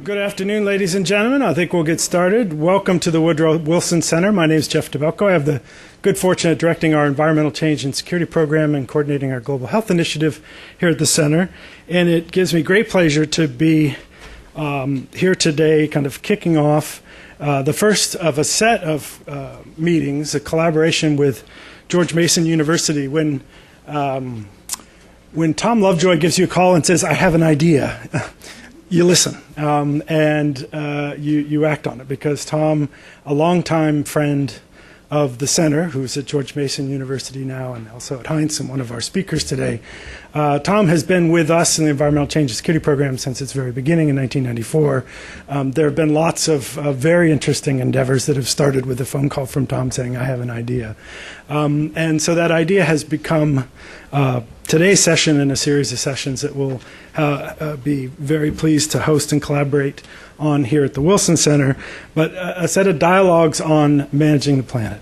Good afternoon, ladies and gentlemen. I think we'll get started. Welcome to the Woodrow Wilson Center. My name is Jeff DeBelko. I have the good fortune of directing our Environmental Change and Security Program and coordinating our Global Health Initiative here at the Center. And it gives me great pleasure to be here today, kind of kicking off the first of a set of meetings, a collaboration with George Mason University. When Tom Lovejoy gives you a call and says, "I have an idea," you listen and you act on it, because Tom, a longtime friend of the Center, who's at George Mason University now and also at Heinz and one of our speakers today, Tom has been with us in the Environmental Change and Security Program since its very beginning in 1994. There have been lots of very interesting endeavors that have started with a phone call from Tom saying, "I have an idea." And so that idea has become today's session and a series of sessions that we'll be very pleased to host and collaborate on here at the Wilson Center, but a set of dialogues on managing the planet.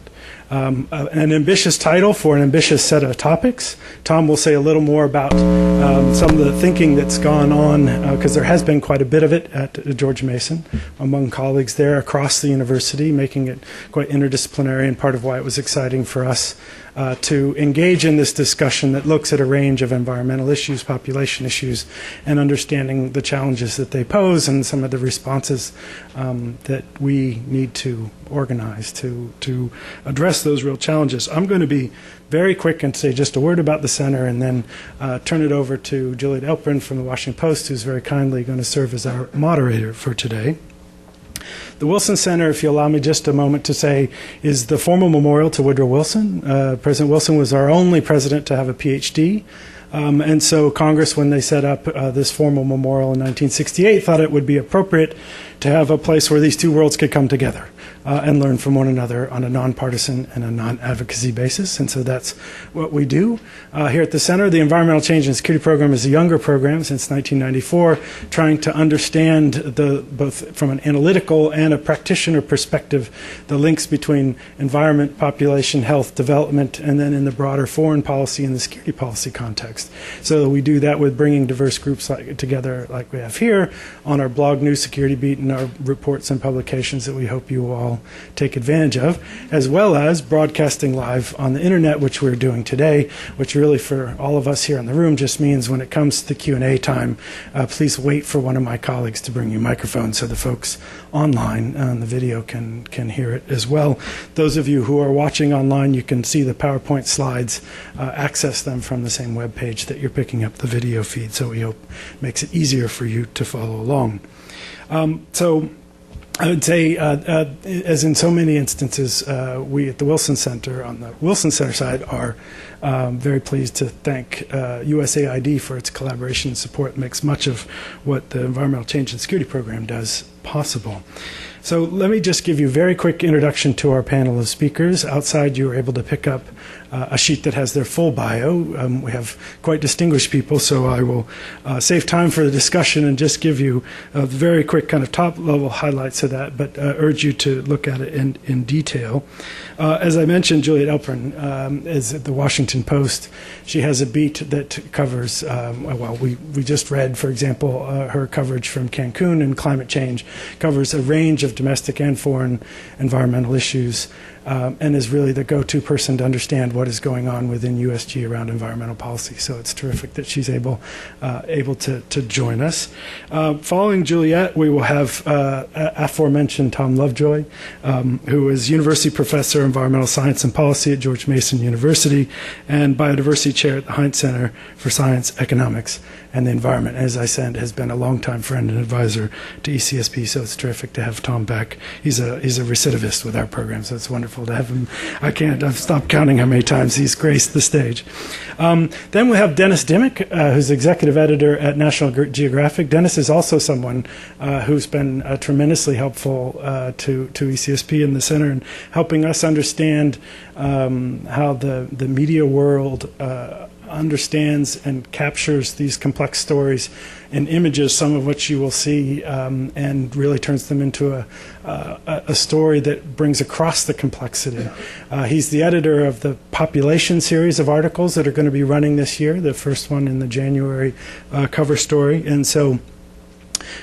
An ambitious title for an ambitious set of topics. Tom will say a little more about some of the thinking that's gone on, because there has been quite a bit of it at George Mason among colleagues there across the university, making it quite interdisciplinary, and part of why it was exciting for us to engage in this discussion that looks at a range of environmental issues, population issues, and understanding the challenges that they pose and some of the responses that we need to organize to address those real challenges. I'm going to be very quick and say just a word about the Center, and then turn it over to Juliet Eilperin from the Washington Post, who's very kindly going to serve as our moderator for today. The Wilson Center, if you allow me just a moment to say, is the formal memorial to Woodrow Wilson. President Wilson was our only president to have a PhD. And so Congress, when they set up this formal memorial in 1968, thought it would be appropriate to have a place where these two worlds could come together and learn from one another on a nonpartisan and a non-advocacy basis. And so that's what we do here at the Center. The Environmental Change and Security Program is a younger program since 1994, trying to understand both from an analytical and a practitioner perspective, the links between environment, population, health, development, and then in the broader foreign policy and the security policy context. So we do that with bringing diverse groups together like we have here on our blog New Security Beat and our reports and publications that we hope you will all take advantage of, as well as broadcasting live on the internet, which we're doing today, which really for all of us here in the room just means when it comes to the Q&A time, please wait for one of my colleagues to bring you a microphone so the folks online on the video can hear it as well. Those of you who are watching online, you can see the PowerPoint slides, access them from the same web page that you're picking up the video feed, so we hope it makes it easier for you to follow along. So I would say, as in so many instances, we at the Wilson Center, on the Wilson Center side, are very pleased to thank USAID for its collaboration and support. It makes much of what the Environmental Change and Security Program does possible. So let me just give you a very quick introduction to our panel of speakers. Outside, you were able to pick up a sheet that has their full bio. We have quite distinguished people, so I will save time for the discussion and just give you a very quick kind of top-level highlights of that, but urge you to look at it in detail. As I mentioned, Juliet Eilperin is at the Washington Post. She has a beat that covers, well, we just read, for example, her coverage from Cancun and climate change, covers a range of domestic and foreign environmental issues, and is really the go-to person to understand what is going on within USG around environmental policy. So it's terrific that she's able to join us. Following Juliet, we will have aforementioned Tom Lovejoy, who is University Professor of Environmental Science and Policy at George Mason University and Biodiversity Chair at the Heinz Center for Science, Economics, and the Environment. As I said, has been a longtime friend and advisor to ECSP, so it's terrific to have Tom back. He's a recidivist with our program, so it's wonderful to have him. I've stopped counting how many times he's graced the stage. Then we have Dennis Dimick, who's executive editor at National Geographic. Dennis is also someone who's been tremendously helpful to ECSP and the Center in helping us understand how the media world understands and captures these complex stories in images, some of which you will see, and really turns them into a story that brings across the complexity. He's the editor of the Population series of articles that are going to be running this year, the first one in the January cover story. And so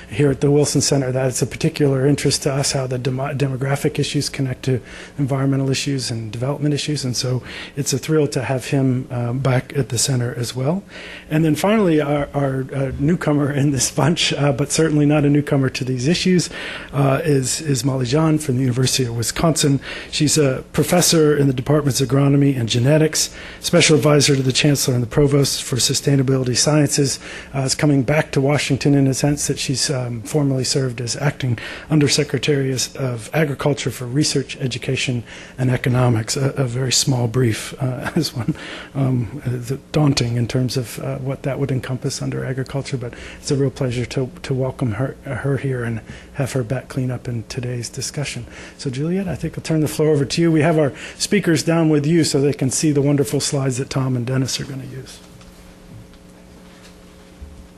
here at the Wilson Center that it's a particular interest to us how the demographic issues connect to environmental issues and development issues, and so it's a thrill to have him back at the center as well. And then finally, our newcomer in this bunch, but certainly not a newcomer to these issues, is Molly Jahn from the University of Wisconsin. She's a professor in the departments of agronomy and genetics, special advisor to the chancellor and the provost for sustainability sciences. Is coming back to Washington in a sense that she's formerly served as acting undersecretary of agriculture for research, education, and economics. A very small brief as one, daunting in terms of what that would encompass under agriculture, but it's a real pleasure to welcome her here and have her back clean up in today's discussion. So Juliet, I think I'll turn the floor over to you. We have our speakers down with you so they can see the wonderful slides that Tom and Dennis are going to use.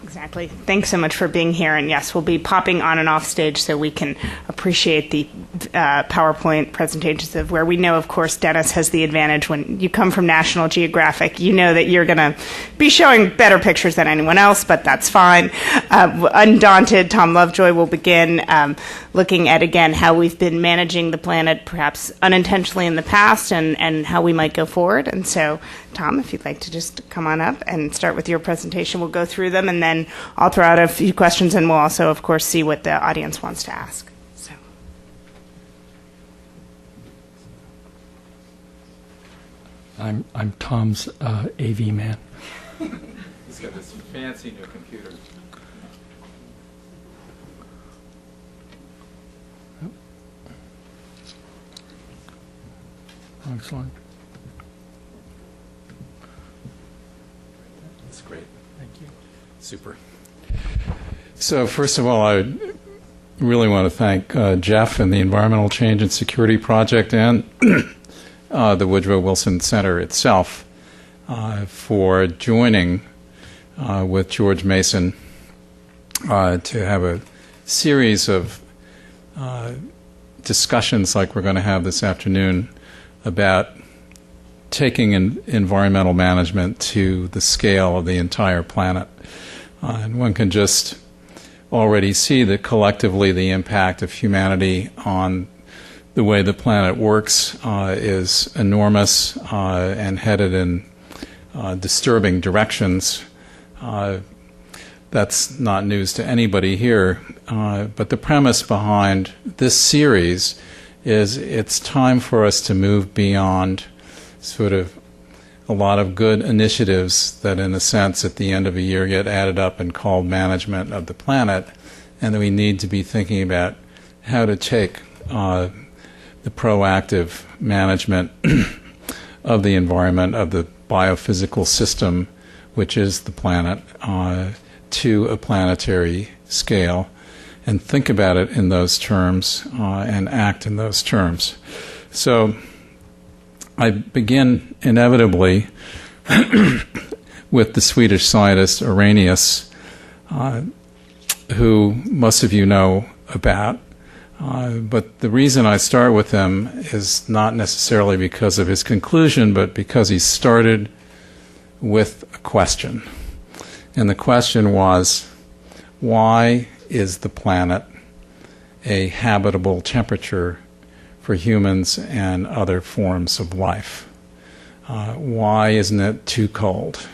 Exactly. Thanks so much for being here. And yes, we'll be popping on and off stage so we can appreciate the PowerPoint presentations of where we know, of course, Dennis has the advantage. When you come from National Geographic, you know that you're going to be showing better pictures than anyone else, but that's fine. Undaunted, Tom Lovejoy will begin looking at, again, how we've been managing the planet perhaps unintentionally in the past and how we might go forward. And so, Tom, if you'd like to just come on up and start with your presentation, we'll go through them, and then I'll throw out a few questions, and we'll also, of course, see what the audience wants to ask. So, I'm Tom's AV man. He's got this fancy new computer. Wrong slide. That's great. Thank you. Super. So first of all, I really want to thank Jeff and the Environmental Change and Security Project and the Woodrow Wilson Center itself for joining with George Mason to have a series of discussions like we're going to have this afternoon about taking environmental management to the scale of the entire planet. And one can just already see that collectively the impact of humanity on the way the planet works is enormous and headed in disturbing directions. That's not news to anybody here, but the premise behind this series is it's time for us to move beyond sort of a lot of good initiatives that in a sense at the end of a year get added up and called management of the planet, and that we need to be thinking about how to take the proactive management of the environment, of the biophysical system, which is the planet, to a planetary scale, and think about it in those terms and act in those terms. So I begin inevitably with the Swedish scientist Arrhenius, who most of you know about. But the reason I start with him is not necessarily because of his conclusion, but because he started with a question. And the question was, why is the planet a habitable temperature for humans and other forms of life? Why isn't it too cold?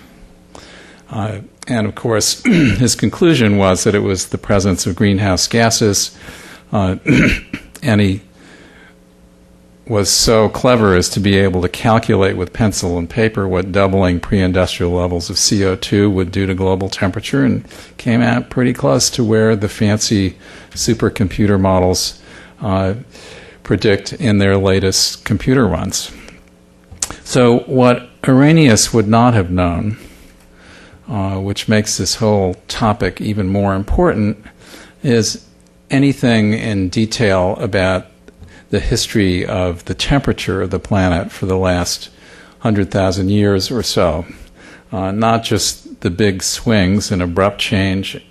And of course, his conclusion was that it was the presence of greenhouse gases, and he was so clever as to be able to calculate with pencil and paper what doubling pre-industrial levels of CO2 would do to global temperature, and came out pretty close to where the fancy supercomputer models predict in their latest computer runs. So what Arrhenius would not have known, which makes this whole topic even more important, is anything in detail about the history of the temperature of the planet for the last 100,000 years or so. Not just the big swings and abrupt change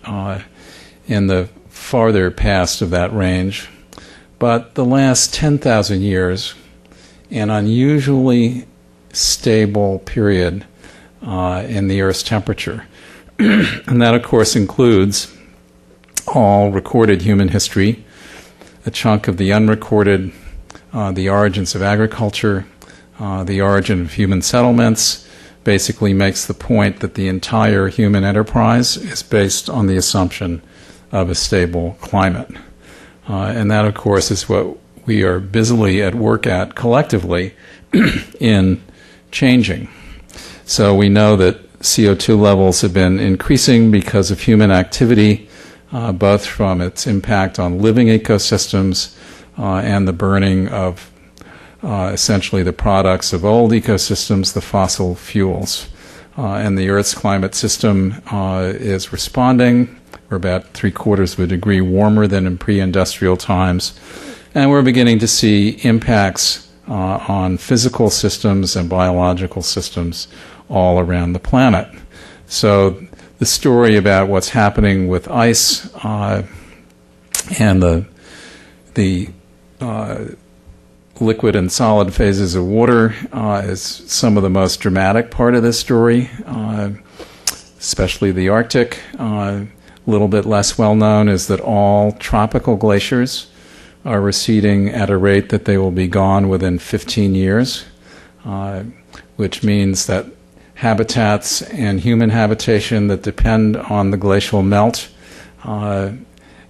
in the farther past of that range, but the last 10,000 years, an unusually stable period in the Earth's temperature. And that, of course, includes all recorded human history, a chunk of the unrecorded, the origins of agriculture, the origin of human settlements, basically makes the point that the entire human enterprise is based on the assumption of a stable climate. And that, of course, is what we are busily at work at collectively in changing. So we know that CO2 levels have been increasing because of human activity, both from its impact on living ecosystems and the burning of essentially the products of old ecosystems, the fossil fuels. And the Earth's climate system is responding. We're about 3/4 of a degree warmer than in pre-industrial times. And we're beginning to see impacts on physical systems and biological systems all around the planet. So the story about what's happening with ice and the liquid and solid phases of water is some of the most dramatic part of this story, especially the Arctic. A little bit less well known is that all tropical glaciers are receding at a rate that they will be gone within 15 years, which means that habitats and human habitation that depend on the glacial melt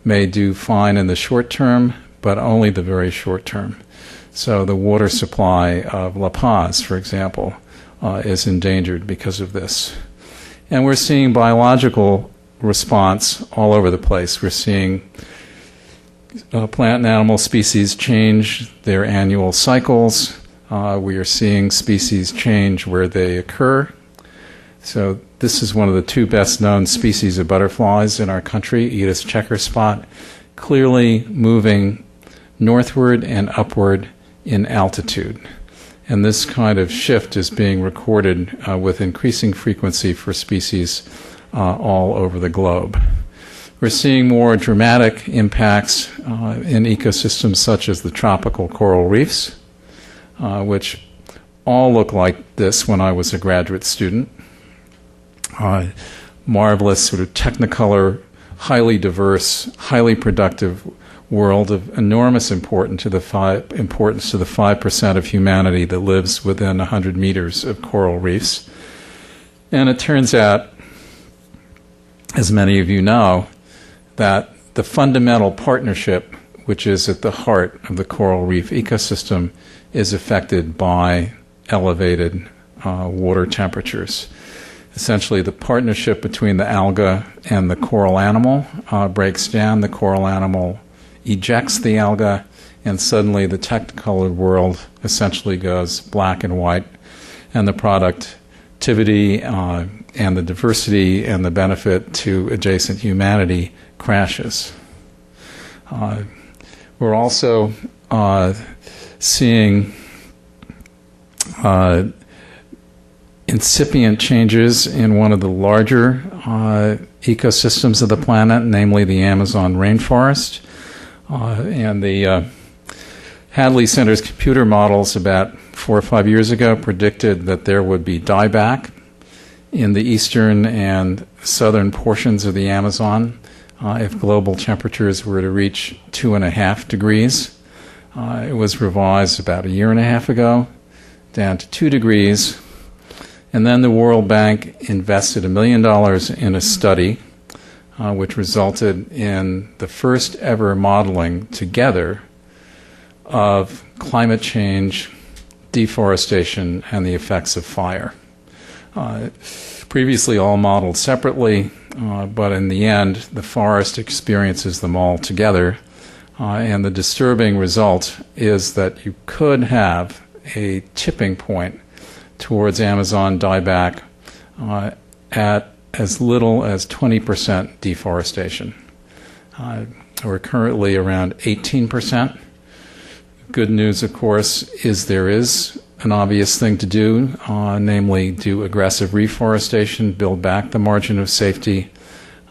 may do fine in the short term, but only the very short term. So the water supply of La Paz, for example, is endangered because of this. And we're seeing biological response all over the place. We're seeing plant and animal species change their annual cycles. We are seeing species change where they occur. So this is one of the two best known species of butterflies in our country, Aedes checkerspot, clearly moving northward and upward in altitude. And this kind of shift is being recorded with increasing frequency for species all over the globe. We're seeing more dramatic impacts in ecosystems such as the tropical coral reefs, which all look like this when I was a graduate student. Marvelous, sort of technicolor, highly diverse, highly productive world of enormous importance to the 5% of humanity that lives within 100 meters of coral reefs. And it turns out, as many of you know, that the fundamental partnership, which is at the heart of the coral reef ecosystem, is affected by elevated water temperatures. Essentially, the partnership between the alga and the coral animal breaks down. The coral animal ejects the alga, and suddenly the technicolored world essentially goes black and white, and the productivity and the diversity and the benefit to adjacent humanity crashes. We're also seeing incipient changes in one of the larger ecosystems of the planet, namely the Amazon rainforest. And the Hadley Center's computer models about 4 or 5 years ago predicted that there would be dieback in the eastern and southern portions of the Amazon if global temperatures were to reach 2.5 degrees. It was revised about 1.5 years ago, down to 2 degrees. And then the World Bank invested $1 million in a study which resulted in the first ever modeling together of climate change, deforestation, and the effects of fire. Previously all modeled separately, but in the end, the forest experiences them all together. And the disturbing result is that you could have a tipping point towards Amazon dieback at as little as 20% deforestation. We're currently around 18%. Good news, of course, is there is an obvious thing to do, namely do aggressive reforestation, build back the margin of safety.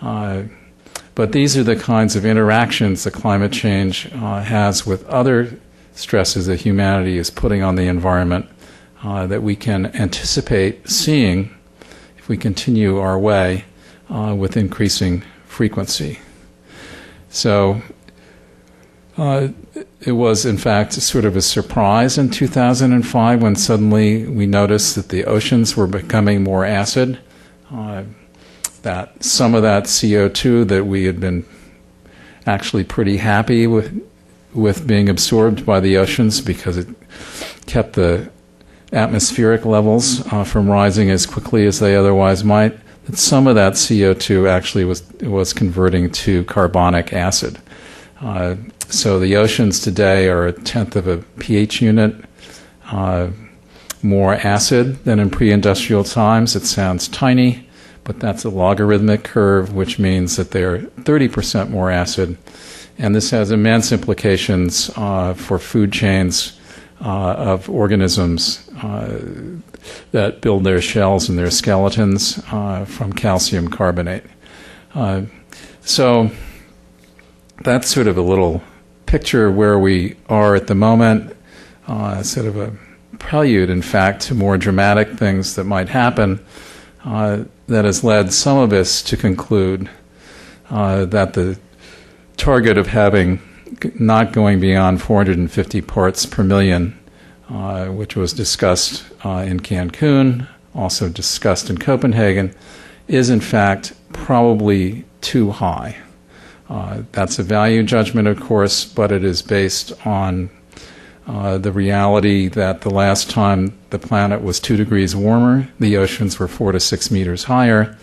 But these are the kinds of interactions that climate change has with other stresses that humanity is putting on the environment that we can anticipate seeing if we continue our way with increasing frequency. So it was, in fact, sort of a surprise in 2005 when suddenly we noticed that the oceans were becoming more acid, that some of that CO2 that we had been actually pretty happy with being absorbed by the oceans because it kept the atmospheric levels from rising as quickly as they otherwise might, that some of that CO2 actually was converting to carbonic acid. So the oceans today are 1/10 of a pH unit, more acid than in pre-industrial times. It sounds tiny, but that's a logarithmic curve, which means that they're 30% more acid. And this has immense implications for food chains of organisms that build their shells and their skeletons from calcium carbonate. So that's sort of a little picture where we are at the moment, sort of a prelude, in fact, to more dramatic things that might happen that has led some of us to conclude that the target of having not going beyond 450 parts per million, which was discussed in Cancun, also discussed in Copenhagen, is in fact probably too high. That's a value judgment, of course, but it is based on the reality that the last time the planet was 2 degrees warmer, the oceans were 4 to 6 meters higher,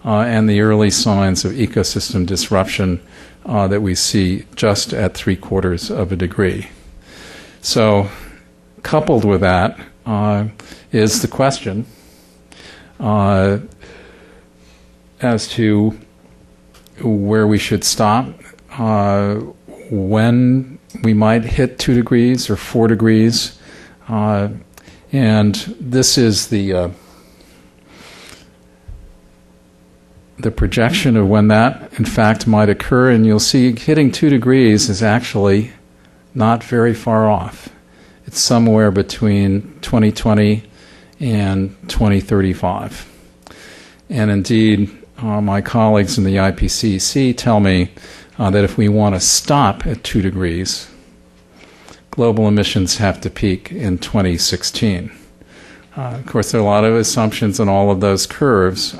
and the early signs of ecosystem disruption that we see just at 3/4 of a degree. So, coupled with that is the question as to where we should stop, when we might hit 2 degrees or 4 degrees, and this is the projection of when that, in fact, might occur, and you'll see hitting 2 degrees is actually not very far off. It's somewhere between 2020 and 2035. And indeed, my colleagues in the IPCC tell me that if we want to stop at 2 degrees, global emissions have to peak in 2016. Of course, there are a lot of assumptions in all of those curves,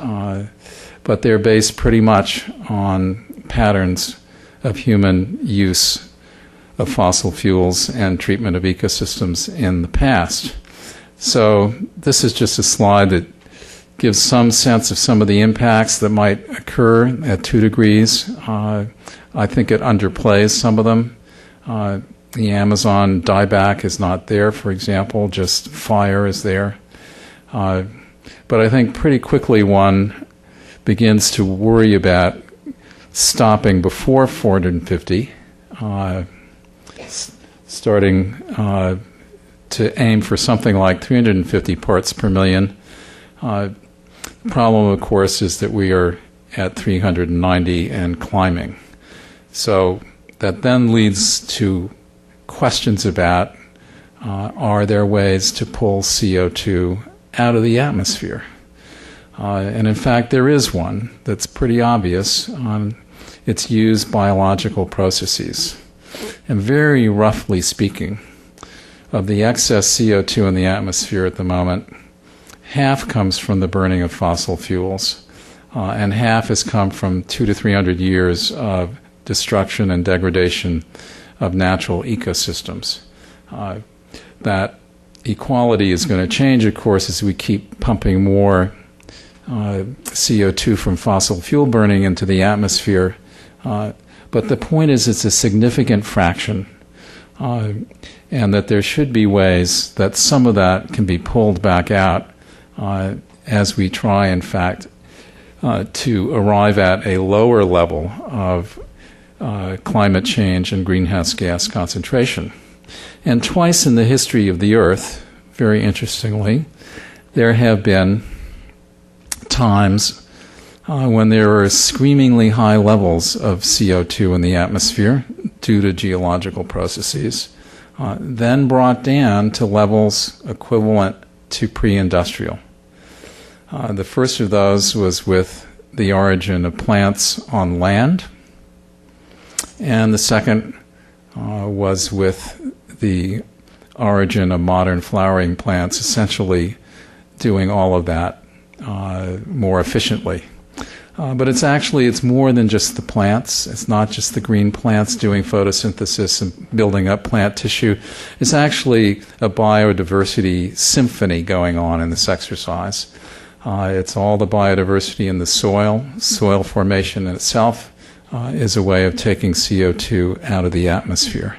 but they're based pretty much on patterns of human use of fossil fuels and treatment of ecosystems in the past. So this is just a slide that gives some sense of some of the impacts that might occur at 2 degrees. I think it underplays some of them. The Amazon dieback is not there, for example, just fire is there. But I think pretty quickly one begins to worry about stopping before 450, starting to aim for something like 350 parts per million. The problem, of course, is that we are at 390 and climbing. So that then leads to questions about are there ways to pull CO2 out of the atmosphere? And in fact, there is one that's pretty obvious. It's used biological processes. And very roughly speaking, of the excess CO2 in the atmosphere at the moment, half comes from the burning of fossil fuels, and half has come from 200 to 300 years of destruction and degradation of natural ecosystems. That equality is going to change, of course, as we keep pumping more CO2 from fossil fuel burning into the atmosphere. But the point is it's a significant fraction, and that there should be ways that some of that can be pulled back out as we try, in fact, to arrive at a lower level of climate change and greenhouse gas concentration. And twice in the history of the Earth, very interestingly, there have been times when there were screamingly high levels of CO2 in the atmosphere due to geological processes, then brought down to levels equivalent to pre-industrial. The first of those was with the origin of plants on land, And the second was with the origin of modern flowering plants, essentially doing all of that more efficiently. But it's more than just the plants. It's not just the green plants doing photosynthesis and building up plant tissue. It's actually a biodiversity symphony going on in this exercise. It's all the biodiversity in the soil. Soil formation in itself is a way of taking CO2 out of the atmosphere.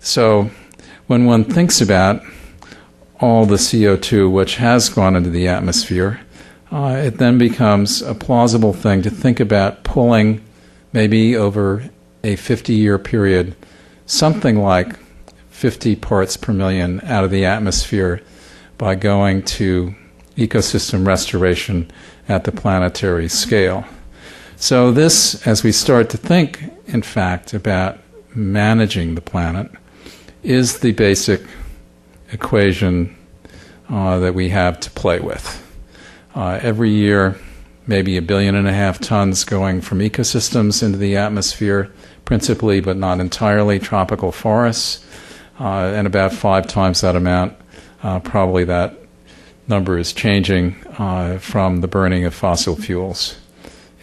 So when one thinks about all the CO2 which has gone into the atmosphere, it then becomes a plausible thing to think about pulling, maybe over a 50-year period, something like 50 parts per million out of the atmosphere by going to ecosystem restoration at the planetary scale. So this, as we start to think, in fact, about managing the planet, is the basic equation that we have to play with. Every year, maybe 1.5 billion tons going from ecosystems into the atmosphere, principally but not entirely tropical forests, and about 5 times that amount, probably that number is changing from the burning of fossil fuels.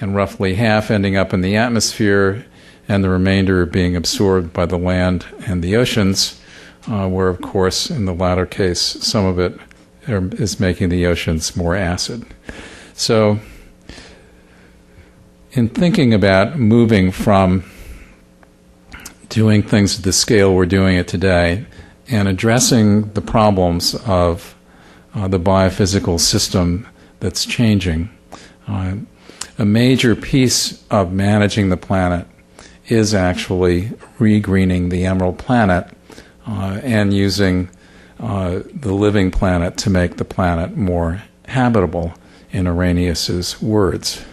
And roughly half ending up in the atmosphere and the remainder being absorbed by the land and the oceans, where, of course, in the latter case, some of it is making the oceans more acid. So in thinking about moving from doing things at the scale we're doing it today and addressing the problems of the biophysical system that's changing, a major piece of managing the planet is actually regreening the emerald planet and using the living planet to make the planet more habitable, in Arrhenius's words.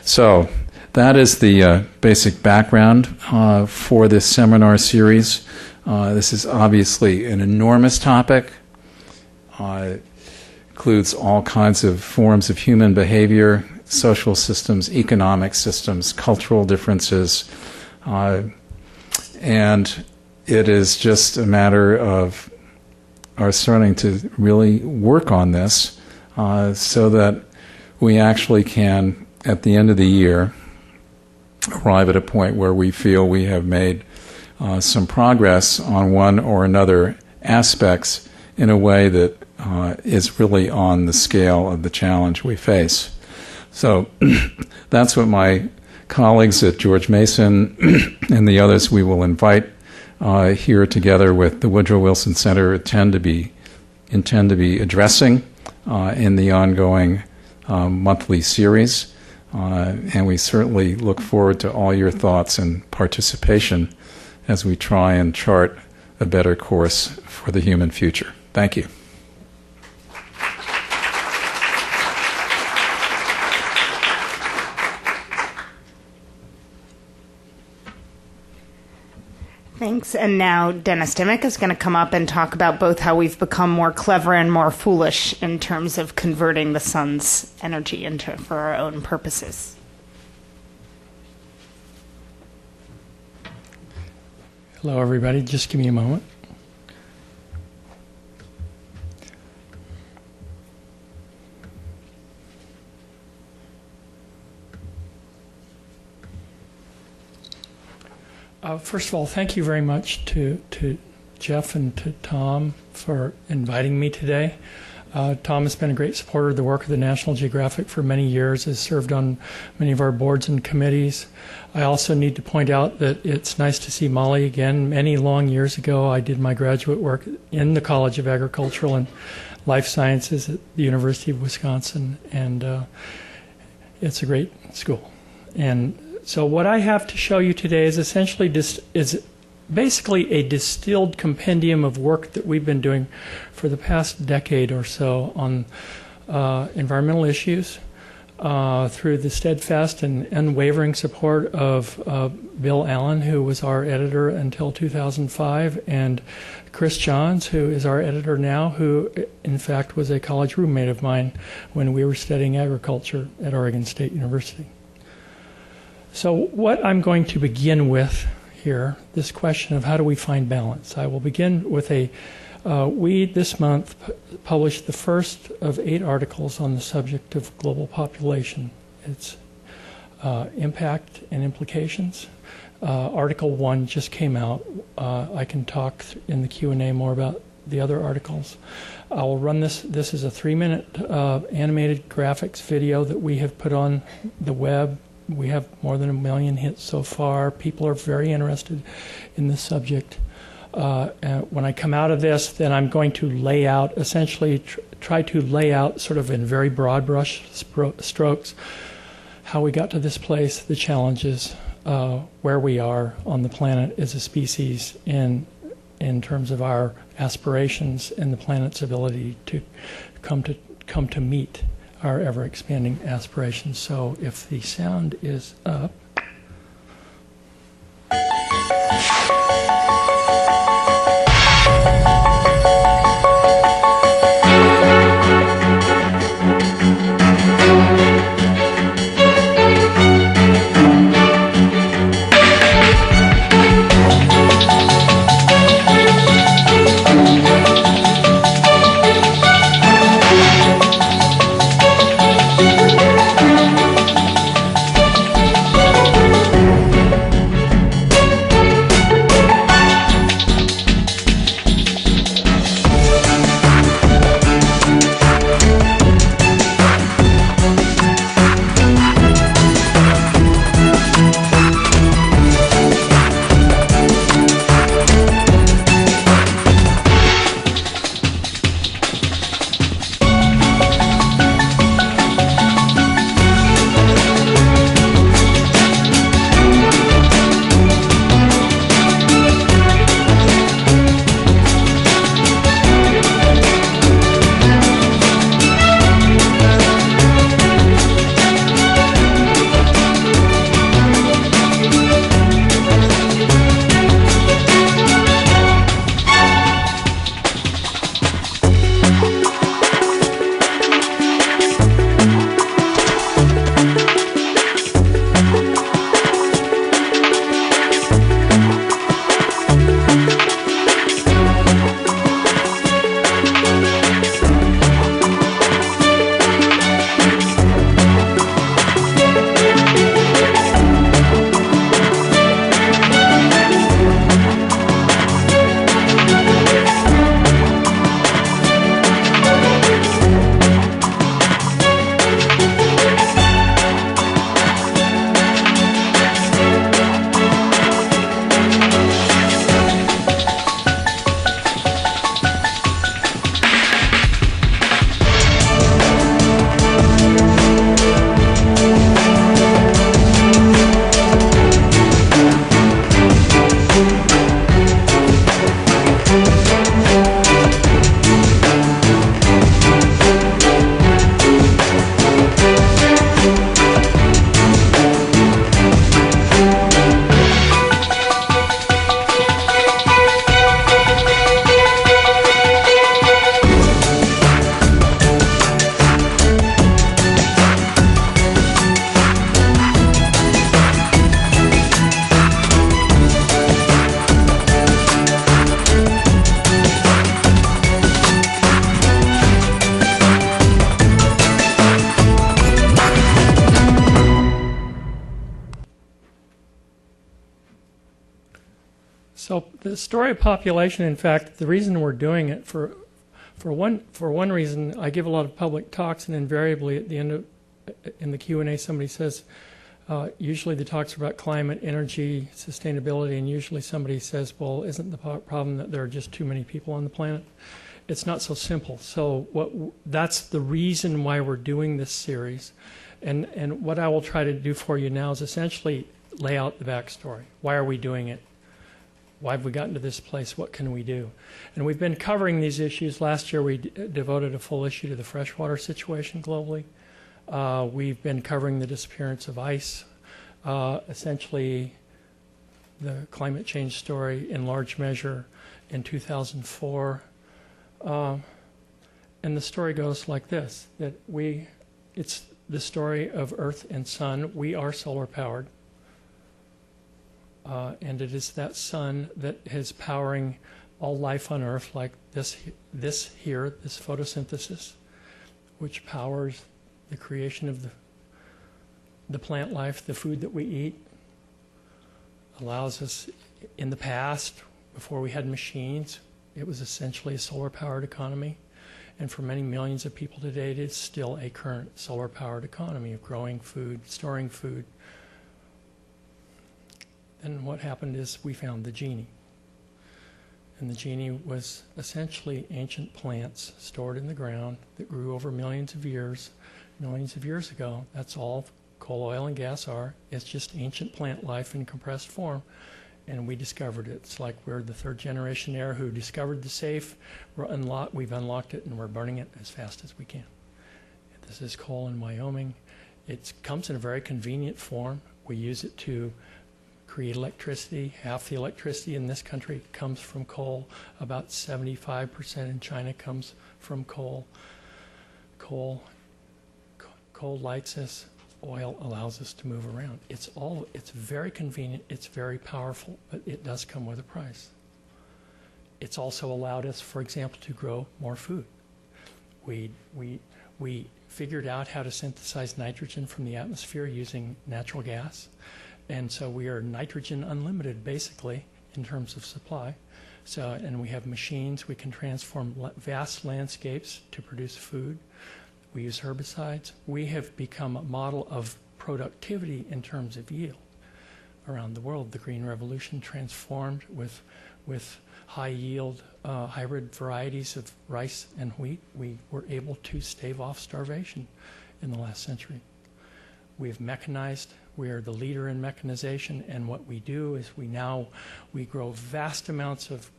So that is the basic background for this seminar series. This is obviously an enormous topic. It includes all kinds of forms of human behavior, social systems, economic systems, cultural differences, and it is just a matter of our starting to really work on this so that we actually can, at the end of the year, arrive at a point where we feel we have made some progress on one or another aspects in a way that is really on the scale of the challenge we face. So that's what my colleagues at George Mason and the others we will invite here together with the Woodrow Wilson Center intend to be addressing in the ongoing monthly series. And we certainly look forward to all your thoughts and participation as we try and chart a better course for the human future. Thank you. Thanks. And now Dennis Dimick is going to come up and talk about both how we've become more clever and more foolish in terms of converting the sun's energy for our own purposes. Hello, everybody. Just give me a moment. First of all, thank you very much to Jeff and to Tom for inviting me today. Tom has been a great supporter of the work of the National Geographic for many years, has served on many of our boards and committees. I also need to point out that it's nice to see Molly again. Many long years ago, I did my graduate work in the College of Agricultural and Life Sciences at the University of Wisconsin, and it's a great school. And so what I have to show you today is essentially basically a distilled compendium of work that we've been doing for the past decade or so on environmental issues through the steadfast and unwavering support of Bill Allen, who was our editor until 2005, and Chris Johns, who is our editor now, who in fact was a college roommate of mine when we were studying agriculture at Oregon State University. So what I'm going to begin with here, this question of how do we find balance. I will begin with we this month published the first of 8 articles on the subject of global population, its impact and implications. Article 1 just came out. I can talk in the Q&A more about the other articles. I will run this. This is a 3-minute animated graphics video that we have put on the web. We have more than 1 million hits so far. People are very interested in this subject. When I come out of this, then I'm going to lay out, essentially try to lay out sort of in very broad brush strokes how we got to this place, the challenges, where we are on the planet as a species in terms of our aspirations and the planet's ability to come to meet our ever-expanding aspirations. So if the sound is up. So the story of population, in fact, the reason we're doing it for one reason, I give a lot of public talks, and invariably at the end of in the Q&A somebody says, usually the talks are about climate, energy, sustainability, and usually somebody says, well, isn't the problem that there are just too many people on the planet? It's not so simple. So that's the reason why we're doing this series. And what I will try to do for you now is essentially lay out the backstory. Why are we doing it? Why have we gotten to this place? What can we do? And we've been covering these issues. Last year we devoted a full issue to the freshwater situation globally. We've been covering the disappearance of ice, essentially the climate change story in large measure in 2004. And the story goes like this, that it's the story of Earth and Sun. We are solar powered. and it is that sun that is powering all life on Earth, like this photosynthesis, which powers the creation of the plant life, the food that we eat, allows us, in the past, before we had machines, it was essentially a solar-powered economy. And for many millions of people today, it is still a current solar-powered economy of growing food, storing food. And what happened is we found the genie. And the genie was essentially ancient plants stored in the ground that grew over millions of years ago. That's all coal, oil, and gas are. It's just ancient plant life in compressed form. And we discovered it. It's like we're the third generation heir who discovered the safe. We've unlocked it, and we're burning it as fast as we can. This is coal in Wyoming. It comes in a very convenient form. We use it to create electricity. Half the electricity in this country comes from coal. About 75% in China comes from coal. Coal lights us. Oil allows us to move around. It's very convenient, it's very powerful, but it does come with a price. It's also allowed us, for example, to grow more food. We figured out how to synthesize nitrogen from the atmosphere using natural gas, and so we are nitrogen unlimited, basically, in terms of supply. And we have machines, we can transform vast landscapes to produce food. We use herbicides. We have become a model of productivity in terms of yield around the world. The Green Revolution transformed with high-yield hybrid varieties of rice and wheat. We were able to stave off starvation in the last century. We've mechanized. We are the leader in mechanization, and what we do is we grow vast amounts of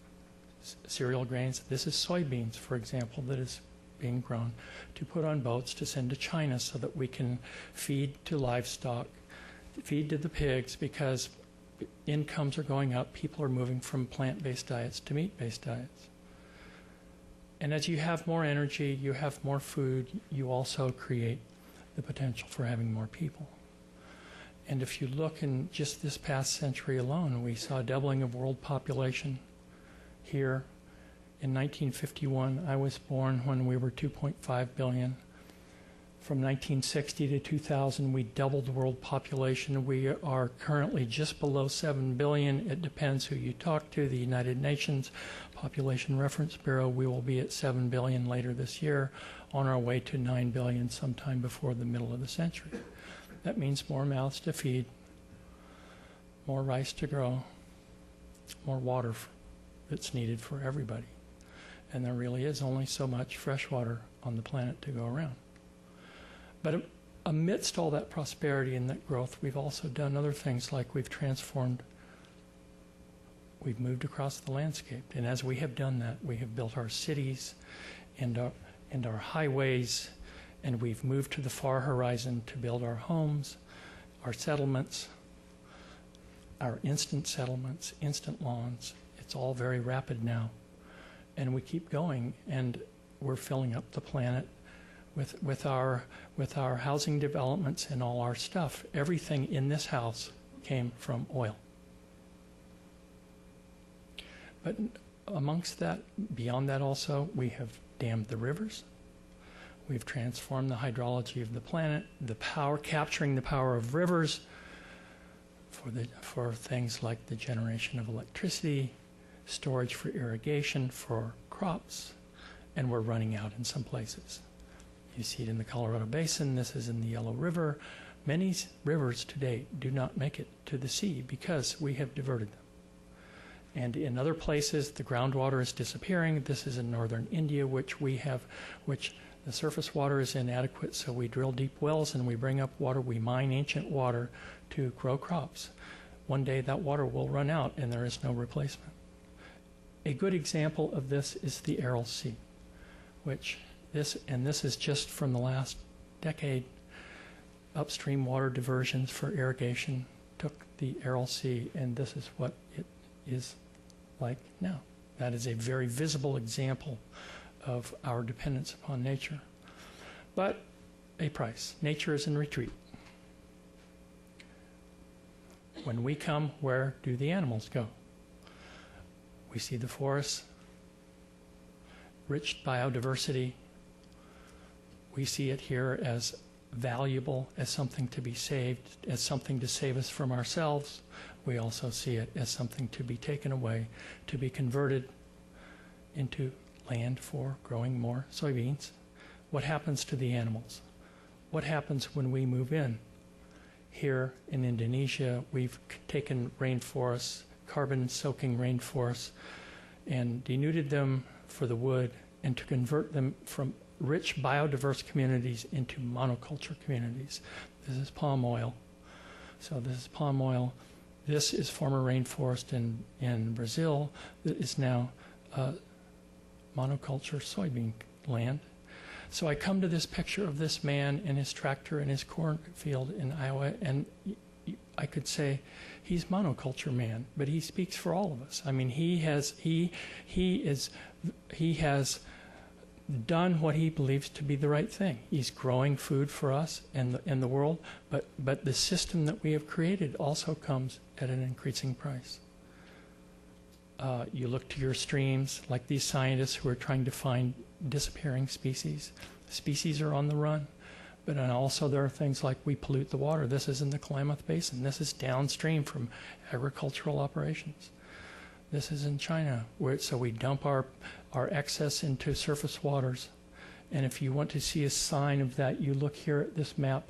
cereal grains. This is soybeans, for example, that is being grown to put on boats to send to China so that we can feed to livestock, feed to the pigs, because incomes are going up. People are moving from plant-based diets to meat-based diets. And as you have more energy, you have more food, you also create the potential for having more people. And if you look in just this past century alone, we saw a doubling of world population here. In 1951, I was born when we were 2.5 billion. From 1960 to 2000, we doubled the world population. We are currently just below 7 billion. It depends who you talk to. The United Nations Population Reference Bureau, we will be at 7 billion later this year, on our way to 9 billion sometime before the middle of the century. That means more mouths to feed, more rice to grow, more water that's needed for everybody. And there really is only so much fresh water on the planet to go around. But amidst all that prosperity and that growth, we've also done other things, like we've moved across the landscape. And as we have done that, we have built our cities and our highways, and we've moved to the far horizon to build our homes, our settlements, our instant settlements, instant lawns. It's all very rapid now. And we keep going, and we're filling up the planet with our housing developments and all our stuff. Everything in this house came from oil. But amongst that, beyond that also, we have dammed the rivers. We've transformed the hydrology of the planet, capturing the power of rivers for things like the generation of electricity, storage for irrigation, for crops, and we're running out in some places. You see it in the Colorado Basin. This is in the Yellow River. Many rivers today do not make it to the sea because we have diverted them. And in other places, the groundwater is disappearing. This is in northern India, which the surface water is inadequate, so we drill deep wells and we bring up water. We mine ancient water to grow crops. One day that water will run out and there is no replacement. A good example of this is the Aral Sea, this is just from the last decade. Upstream water diversions for irrigation took the Aral Sea, and this is what it is like now. That is a very visible example of our dependence upon nature. But a price. Nature is in retreat. When we come, where do the animals go? We see the forests, rich biodiversity. We see it here as valuable, as something to be saved, as something to save us from ourselves. We also see it as something to be taken away, to be converted into land for growing more soybeans. What happens to the animals? What happens when we move in? Here in Indonesia, we've taken rainforests, carbon-soaking rainforests, and denuded them for the wood, and to convert them from rich biodiverse communities into monoculture communities. This is palm oil. So this is palm oil. This is former rainforest in Brazil that is now monoculture soybean land. So I come to this picture of this man and his tractor and his cornfield in Iowa, and I could say he's monoculture man, but he speaks for all of us. I mean, he has done what he believes to be the right thing. He's growing food for us and the world, but the system that we have created also comes at an increasing price. You look to your streams, like these scientists who are trying to find disappearing species. Species are on the run, but also there are things like we pollute the water. This is in the Klamath Basin. This is downstream from agricultural operations. This is in China, so we dump our excess into surface waters. And if you want to see a sign of that, you look here at this map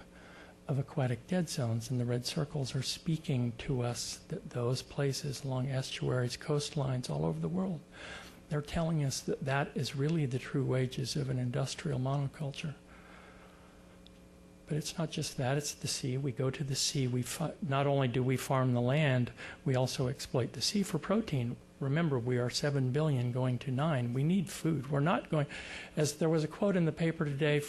of aquatic dead zones, and the red circles are speaking to us that those places along estuaries, coastlines all over the world, they're telling us that that is really the true wages of an industrial monoculture. But it's not just that, it's the sea. We go to the sea. Not only do we farm the land, we also exploit the sea for protein. Remember, we are 7 billion going to 9. We need food. We're not going, as there was a quote in the paper today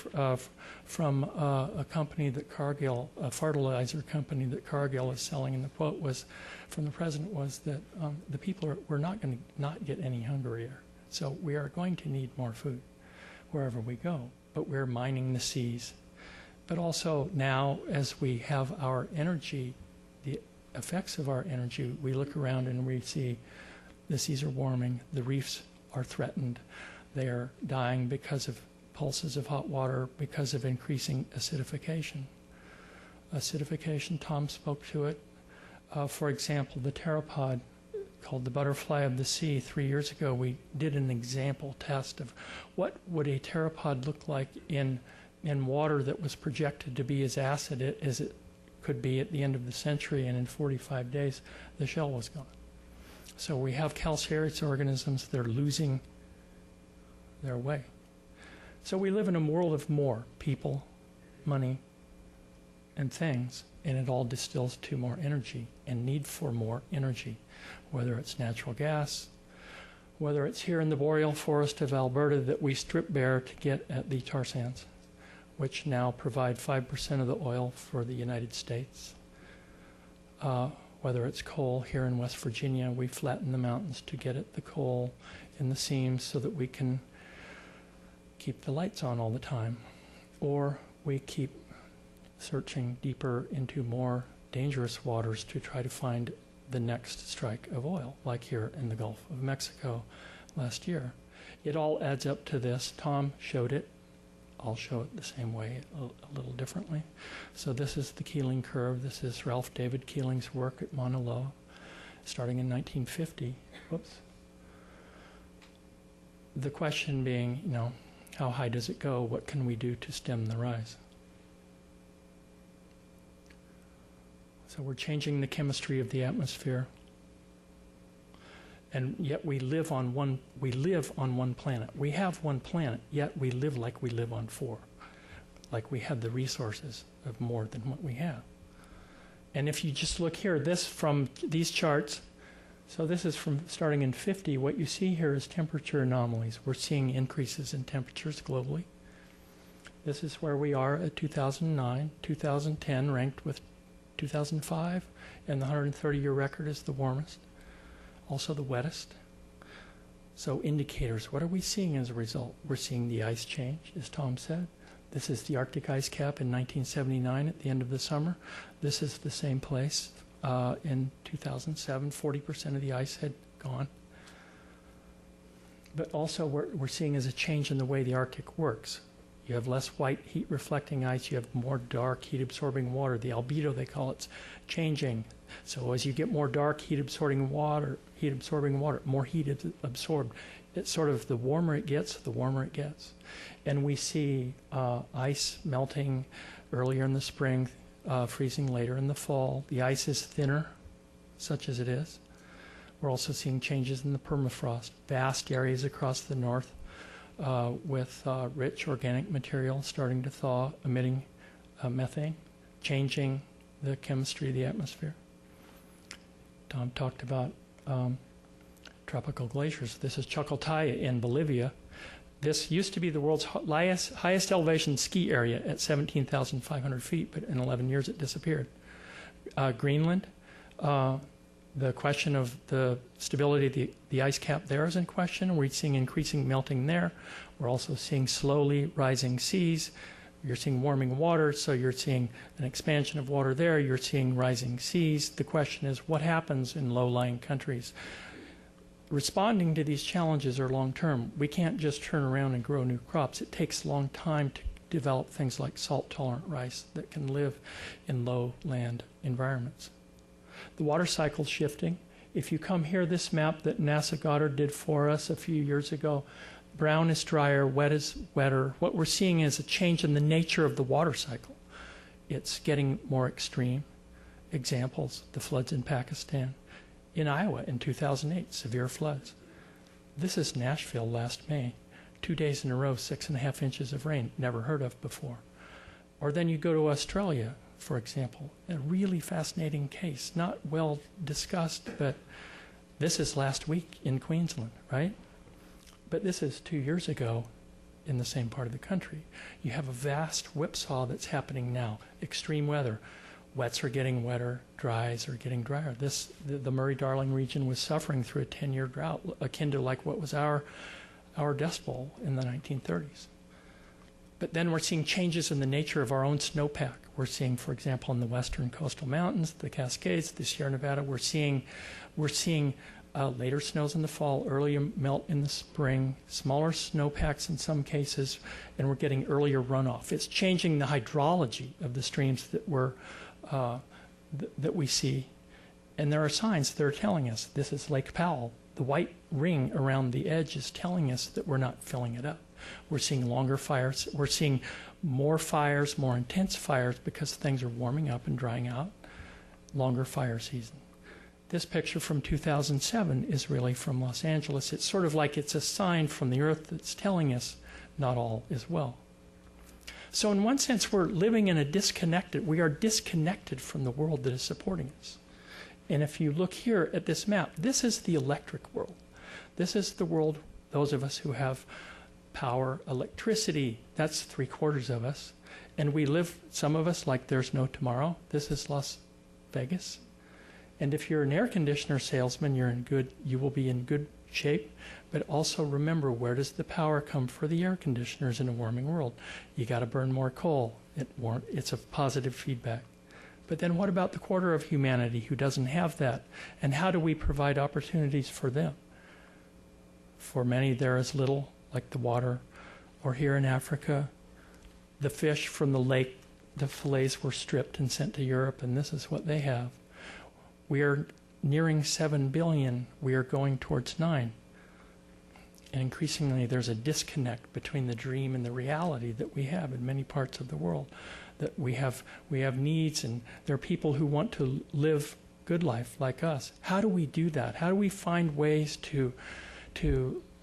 from a company that Cargill, a fertilizer company that Cargill is selling, and the quote was from the president was that the people we're not going to not get any hungrier. So we are going to need more food wherever we go, but we're mining the seas. But also now, as we have our energy, the effects of our energy, we look around and we see the seas are warming, the reefs are threatened, they are dying because of pulses of hot water, because of increasing acidification. Acidification, Tom spoke to it. For example, the pteropod called the butterfly of the sea, 3 years ago, we did an example test of what would a pteropod look like in water that was projected to be as acid as it could be at the end of the century, and in 45 days the shell was gone. So we have calcareous organisms that are losing their way. So we live in a world of more people, money, and things, and it all distills to more energy and need for more energy, whether it's natural gas, whether it's here in the boreal forest of Alberta that we strip bare to get at the tar sands, which now provide 5% of the oil for the United States. Whether it's coal here in West Virginia, we flatten the mountains to get at the coal in the seams so that we can keep the lights on all the time. Or we keep searching deeper into more dangerous waters to try to find the next strike of oil, like here in the Gulf of Mexico last year. It all adds up to this. Tom showed it. I'll show it the same way, a little differently. So this is the Keeling curve. This is Ralph David Keeling's work at Mauna Loa, starting in 1950. Whoops. The question being, how high does it go? What can we do to stem the rise? So we're changing the chemistry of the atmosphere. And yet we live on one planet. We have one planet, yet we live like we live on 4. Like we have the resources of more than what we have. And if you just look here, this from these charts, so this is from starting in 50, what you see here is temperature anomalies. We're seeing increases in temperatures globally. This is where we are at 2009, 2010 ranked with 2005, and the 130-year record is the warmest. Also the wettest. So indicators, what are we seeing as a result? We're seeing the ice change, as Tom said. This is the Arctic ice cap in 1979 at the end of the summer. This is the same place in 2007. 40% of the ice had gone. But also what we're seeing is a change in the way the Arctic works. You have less white heat-reflecting ice. You have more dark heat-absorbing water. The albedo, they call it's changing. So as you get more dark heat-absorbing water, more heat is absorbed. It's sort of the warmer it gets, the warmer it gets. And we see ice melting earlier in the spring, freezing later in the fall. The ice is thinner, such as it is. We're also seeing changes in the permafrost. Vast areas across the north with rich organic material starting to thaw, emitting methane, changing the chemistry of the atmosphere. Tom talked about tropical glaciers. This is Chacaltaya in Bolivia. This used to be the world's highest elevation ski area at 17,500 feet, but in 11 years it disappeared. Greenland, the question of the stability of the ice cap there is in question. We're seeing increasing melting there. We're also seeing slowly rising seas. You're seeing warming water, so you're seeing an expansion of water there. You're seeing rising seas. The question is, what happens in low-lying countries? Responding to these challenges are long-term. We can't just turn around and grow new crops. It takes a long time to develop things like salt-tolerant rice that can live in low-land environments. The water cycle's shifting. If you come here, this map that NASA Goddard did for us a few years ago, brown is drier, wet is wetter. What we're seeing is a change in the nature of the water cycle. It's getting more extreme. Examples, the floods in Pakistan. In Iowa in 2008, severe floods. This is Nashville last May. 2 days in a row, 6.5 inches of rain, never heard of before. Or then you go to Australia, for example, a really fascinating case, not well discussed, but this is last week in Queensland, right? But this is 2 years ago in the same part of the country. You have a vast whipsaw that's happening now, extreme weather. Wets are getting wetter, dries are getting drier. The Murray-Darling region was suffering through a 10-year drought, akin to like what was our Dust Bowl in the 1930s. But then we're seeing changes in the nature of our own snowpack. We're seeing, for example, in the western coastal mountains, the Cascades, the Sierra Nevada, we're seeing later snows in the fall, earlier melt in the spring, smaller snowpacks in some cases, and we're getting earlier runoff. It's changing the hydrology of the streams that we see. And there are signs that are telling us this is Lake Powell. The white ring around the edge is telling us that we're not filling it up. We're seeing longer fires. We're seeing more fires, more intense fires because things are warming up and drying out. Longer fire season. This picture from 2007 is really from Los Angeles. It's sort of like it's a sign from the earth that's telling us not all is well. So in one sense, we're living in we are disconnected from the world that is supporting us. And if you look here at this map, this is the electric world. This is the world, those of us who have power, electricity, that's 3/4 of us. And we live, some of us, like there's no tomorrow. This is Las Vegas. And if you're an air conditioner salesman, you will be in good shape. But also remember, where does the power come for the air conditioners in a warming world? You got to burn more coal. It's a positive feedback. But then what about the 1/4 of humanity who doesn't have that? And how do we provide opportunities for them? For many, there is little, like the water. Or here in Africa, the fish from the lake, the fillets were stripped and sent to Europe, and this is what they have. We are nearing 7 billion. We are going towards 9. And increasingly, there's a disconnect between the dream and the reality that we have in many parts of the world. That we have needs, and there are people who want to live good life like us. How do we do that? How do we find ways to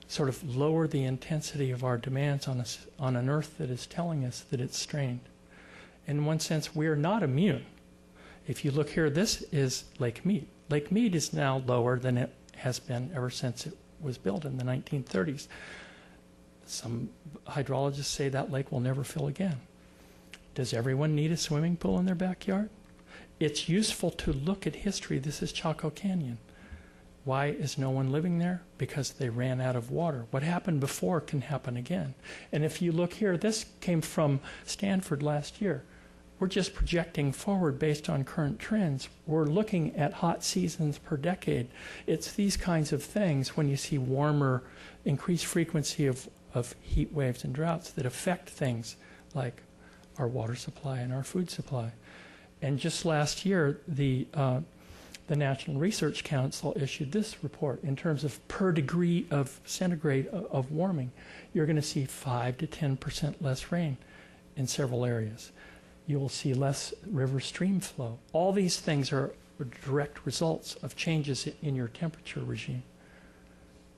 sort of lower the intensity of our demands on an earth that is telling us that it's strained? In one sense, we are not immune. If you look here, this is Lake Mead. Lake Mead is now lower than it has been ever since it was built in the 1930s. Some hydrologists say that lake will never fill again. Does everyone need a swimming pool in their backyard? It's useful to look at history. This is Chaco Canyon. Why is no one living there? Because they ran out of water. What happened before can happen again. And if you look here, this came from Stanford last year. we're just projecting forward based on current trends. We're looking at hot seasons per decade. It's these kinds of things, when you see warmer, increased frequency of heat waves and droughts, that affect things like our water supply and our food supply. And just last year, the National Research Council issued this report. In terms of per degree of centigrade of warming, you're going to see 5 to 10% less rain in several areas. You will see less river stream flow. All these things are direct results of changes in your temperature regime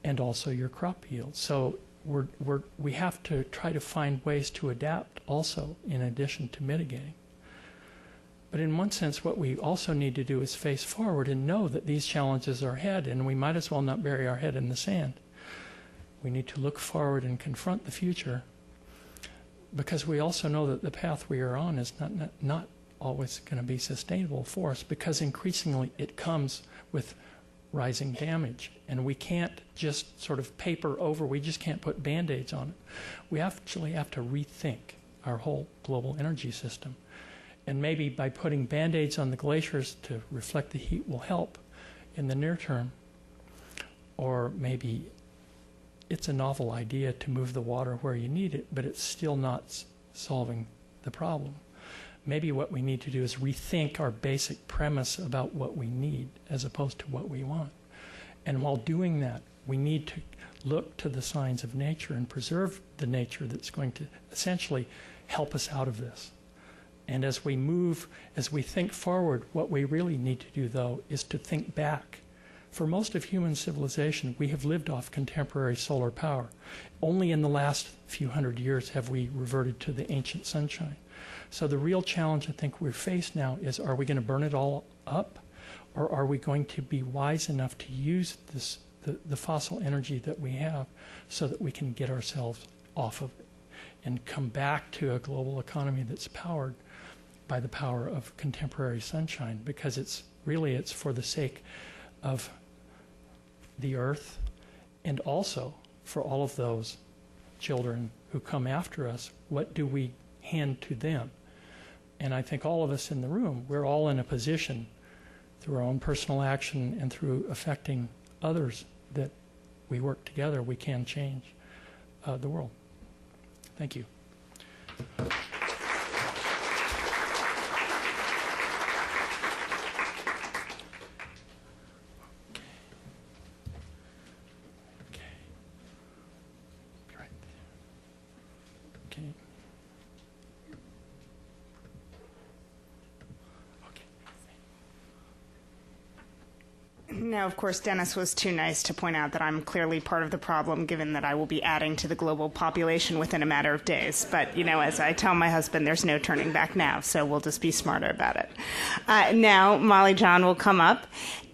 and also your crop yield. So we have to try to find ways to adapt also, in addition to mitigating. But in one sense, what we also need to do is face forward and know that these challenges are ahead, and we might as well not bury our head in the sand. We need to look forward and confront the future, because we also know that the path we are on is not always going to be sustainable for us, because increasingly it comes with rising damage. And we can't just sort of paper over, we just can't put Band-Aids on it. We actually have to rethink our whole global energy system. And maybe by putting Band-Aids on the glaciers to reflect the heat will help in the near term. Or maybe it's a novel idea to move the water where you need it, but it's still not solving the problem. Maybe what we need to do is rethink our basic premise about what we need as opposed to what we want. And while doing that, we need to look to the signs of nature and preserve the nature that's going to essentially help us out of this. And as we think forward, what we really need to do, though, is to think back. For most of human civilization, we have lived off contemporary solar power. Only in the last few hundred years have we reverted to the ancient sunshine. So the real challenge I think we're faced now is, are we going to burn it all up? Or are we going to be wise enough to use the fossil energy that we have so that we can get ourselves off of it and come back to a global economy that's powered by the power of contemporary sunshine? Because it's for the sake of the earth, and also for all of those children who come after us. What do we hand to them? And I think all of us in the room, we're all in a position, through our own personal action and through affecting others, that we work together, we can change the world. Thank you. Now, of course, Dennis was too nice to point out that I'm clearly part of the problem, given that I will be adding to the global population within a matter of days. But, as I tell my husband, there's no turning back now, so we'll just be smarter about it. Now, Molly Jahn will come up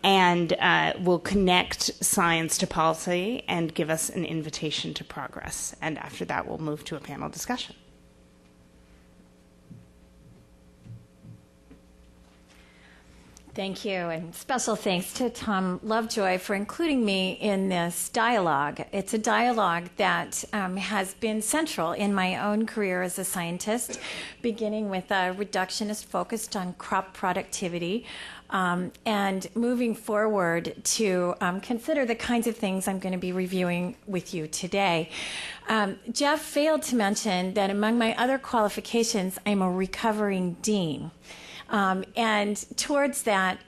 and will connect science to policy and give us an invitation to progress. And after that, we'll move to a panel discussion. Thank you, and special thanks to Tom Lovejoy for including me in this dialogue. It's a dialogue that has been central in my own career as a scientist, beginning with a reductionist focused on crop productivity, and moving forward to consider the kinds of things I'm going to be reviewing with you today. Jeff failed to mention that among my other qualifications, I'm a recovering dean. And towards that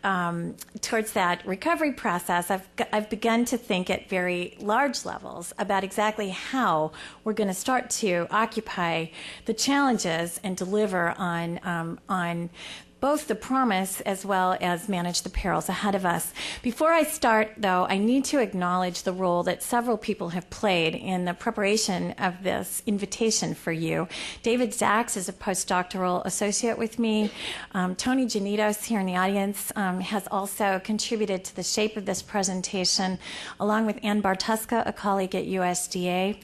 recovery process, I've begun to think at very large levels about exactly how we're going to start to occupy the challenges and deliver on both the promise as well as manage the perils ahead of us. Before I start, though, I need to acknowledge the role that several people have played in the preparation of this invitation for you. David Zaks is a postdoctoral associate with me. Tony Janitos here in the audience has also contributed to the shape of this presentation, along with Ann Bartuska, a colleague at USDA.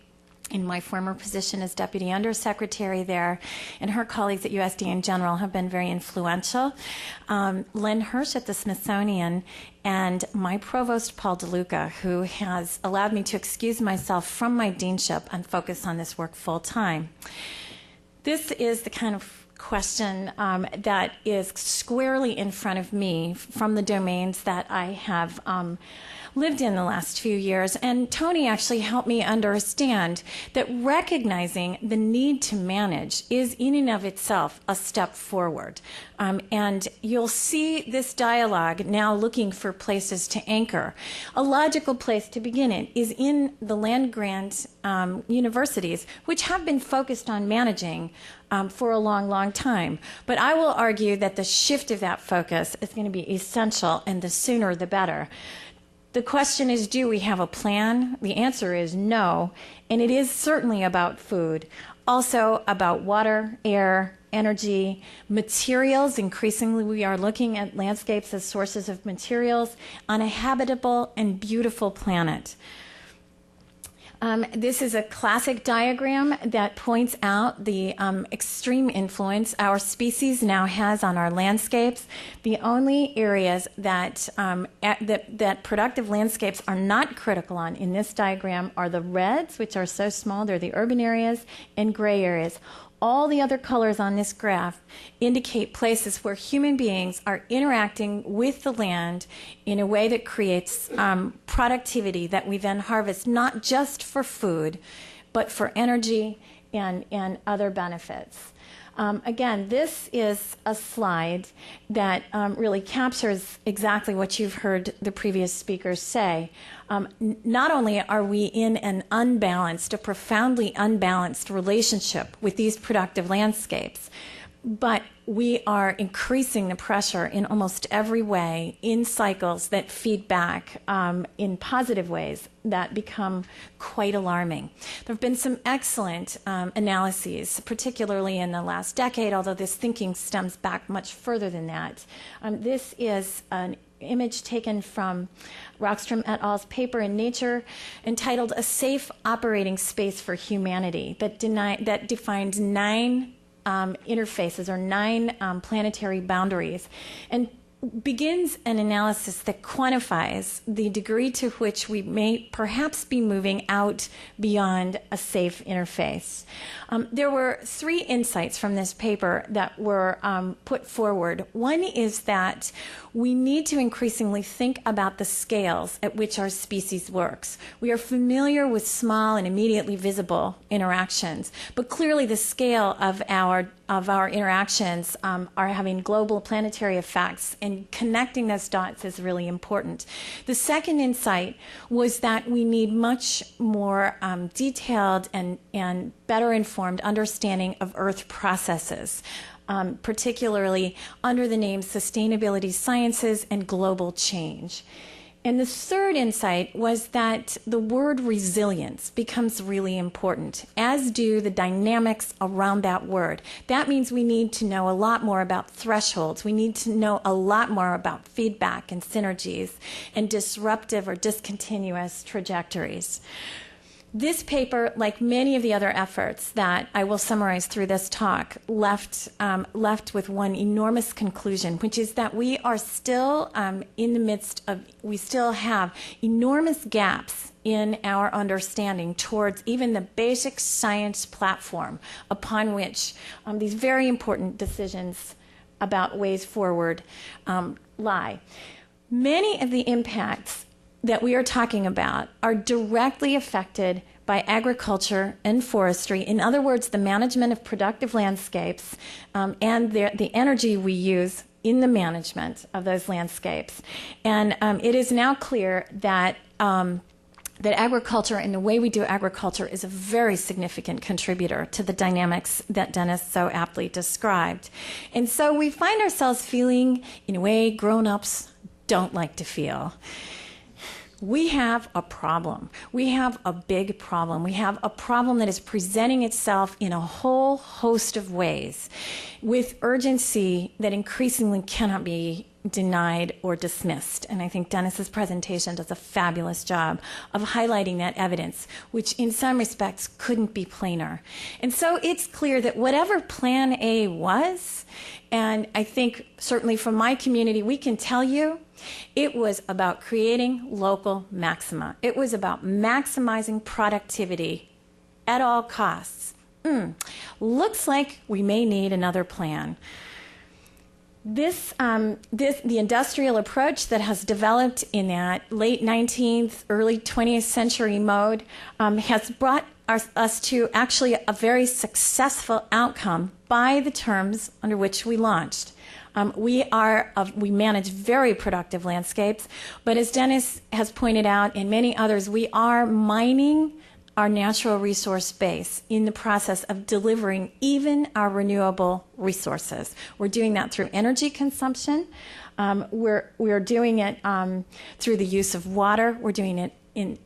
In my former position as Deputy Undersecretary there, and her colleagues at USDA in general have been very influential. Lynn Hirsch at the Smithsonian, and my provost, Paul DeLuca, who has allowed me to excuse myself from my deanship and focus on this work full time. This is the kind of question that is squarely in front of me from the domains that I have lived in the last few years. And Tony actually helped me understand that recognizing the need to manage is in and of itself a step forward. And you'll see this dialogue now looking for places to anchor. A logical place to begin it is in the land-grant universities, which have been focused on managing for a long, long time. But I will argue that the shift of that focus is going to be essential, and the sooner the better. The question is, do we have a plan? The answer is no, and it is certainly about food. Also about water, air, energy, materials. Increasingly, we are looking at landscapes as sources of materials on a habitable and beautiful planet. This is a classic diagram that points out the extreme influence our species now has on our landscapes. The only areas that productive landscapes are not critical on in this diagram are the reds, which are so small, they're the urban areas, and gray areas. All the other colors on this graph indicate places where human beings are interacting with the land in a way that creates productivity that we then harvest, not just for food, but for energy and other benefits. Again, this is a slide that really captures exactly what you've heard the previous speakers say. Not only are we in a profoundly unbalanced relationship with these productive landscapes, but we are increasing the pressure in almost every way in cycles that feed back in positive ways that become quite alarming. There have been some excellent analyses, particularly in the last decade, although this thinking stems back much further than that. This is an image taken from Rockstrom et al.'s paper in Nature entitled "A Safe Operating Space for Humanity" that defines 9 interfaces or 9 planetary boundaries, and begins an analysis that quantifies the degree to which we may perhaps be moving out beyond a safe interface. There were 3 insights from this paper that were put forward. One is that we need to increasingly think about the scales at which our species works. We are familiar with small and immediately visible interactions, but clearly the scale of our interactions are having global planetary effects, and connecting those dots is really important. The second insight was that we need much more detailed and better informed understanding of Earth processes, particularly under the names sustainability sciences and global change. And the third insight was that the word resilience becomes really important, as do the dynamics around that word. That means we need to know a lot more about thresholds. We need to know a lot more about feedback and synergies and disruptive or discontinuous trajectories. This paper, like many of the other efforts that I will summarize through this talk, left with one enormous conclusion, which is that we are still we still have enormous gaps in our understanding towards even the basic science platform upon which these very important decisions about ways forward lie. Many of the impacts that we are talking about are directly affected by agriculture and forestry. In other words, the management of productive landscapes and the energy we use in the management of those landscapes. And it is now clear that that agriculture and the way we do agriculture is a very significant contributor to the dynamics that Dennis so aptly described. And so we find ourselves feeling, in a way, grown-ups don't like to feel. We have a problem. We have a big problem. We have a problem that is presenting itself in a whole host of ways with urgency that increasingly cannot be denied or dismissed. And I think Dennis's presentation does a fabulous job of highlighting that evidence, which in some respects couldn't be plainer. And so it's clear that whatever Plan A was, and I think certainly from my community, we can tell you, it was about creating local maxima. It was about maximizing productivity at all costs looks like we may need another plan. The industrial approach that has developed in that late 19th, early 20th century mode has brought us to actually a very successful outcome by the terms under which we launched. We manage very productive landscapes, but as Dennis has pointed out and many others, we are mining our natural resource base in the process of delivering even our renewable resources. We're doing that through energy consumption. We're doing it through the use of water. We're doing it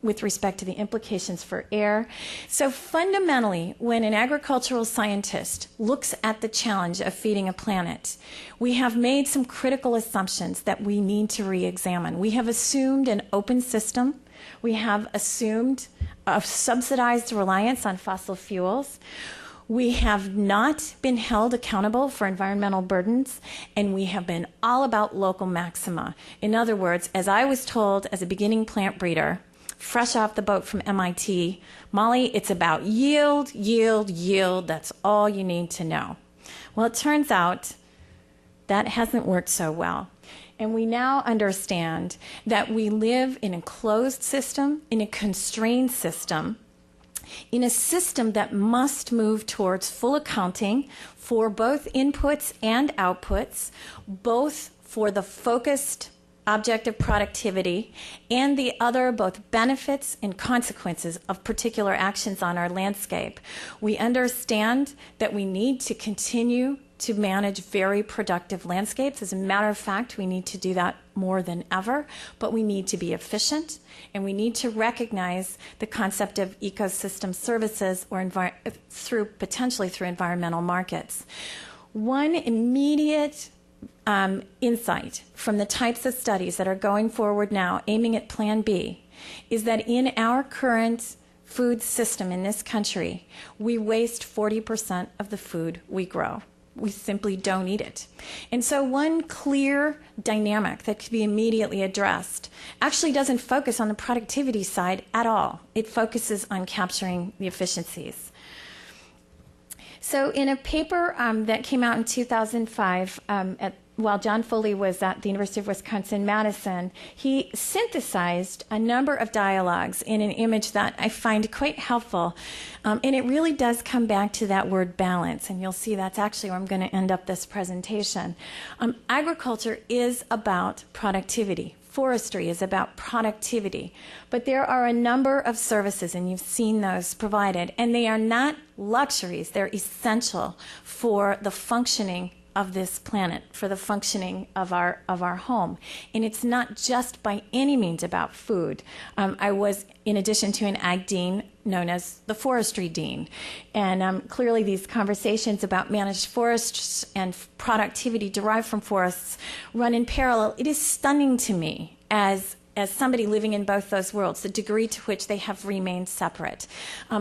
with respect to the implications for air. So fundamentally, when an agricultural scientist looks at the challenge of feeding a planet, we have made some critical assumptions that we need to re-examine. We have assumed an open system. We have assumed a subsidized reliance on fossil fuels. We have not been held accountable for environmental burdens, and we have been all about local maxima. In other words, as I was told as a beginning plant breeder, fresh off the boat from MIT, Molly, it's about yield, yield, yield. That's all you need to know. Well, it turns out that hasn't worked so well. And we now understand that we live in a closed system, in a constrained system, in a system that must move towards full accounting for both inputs and outputs, both for the focused object of productivity and the other both benefits and consequences of particular actions on our landscape. We understand that we need to continue to manage very productive landscapes. As a matter of fact, we need to do that more than ever, but we need to be efficient, and we need to recognize the concept of ecosystem services or potentially through environmental markets. One immediate insight from the types of studies that are going forward now, aiming at Plan B, is that in our current food system in this country, we waste 40% of the food we grow. We simply don't eat it. And so one clear dynamic that could be immediately addressed actually doesn't focus on the productivity side at all. It focuses on capturing the efficiencies. So in a paper that came out in 2005 while John Foley was at the University of Wisconsin-Madison, he synthesized a number of dialogues in an image that I find quite helpful. And it really does come back to that word balance. And you'll see that's actually where I'm going to end up this presentation. Agriculture is about productivity. Forestry is about productivity. But there are a number of services, and you've seen those provided, and they are not luxuries. They're essential for the functioning of this planet, for the functioning of our home. And it's not just by any means about food. I was, in addition to an ag dean, known as the forestry dean. And clearly these conversations about managed forests and productivity derived from forests run in parallel. It is stunning to me as somebody living in both those worlds, the degree to which they have remained separate.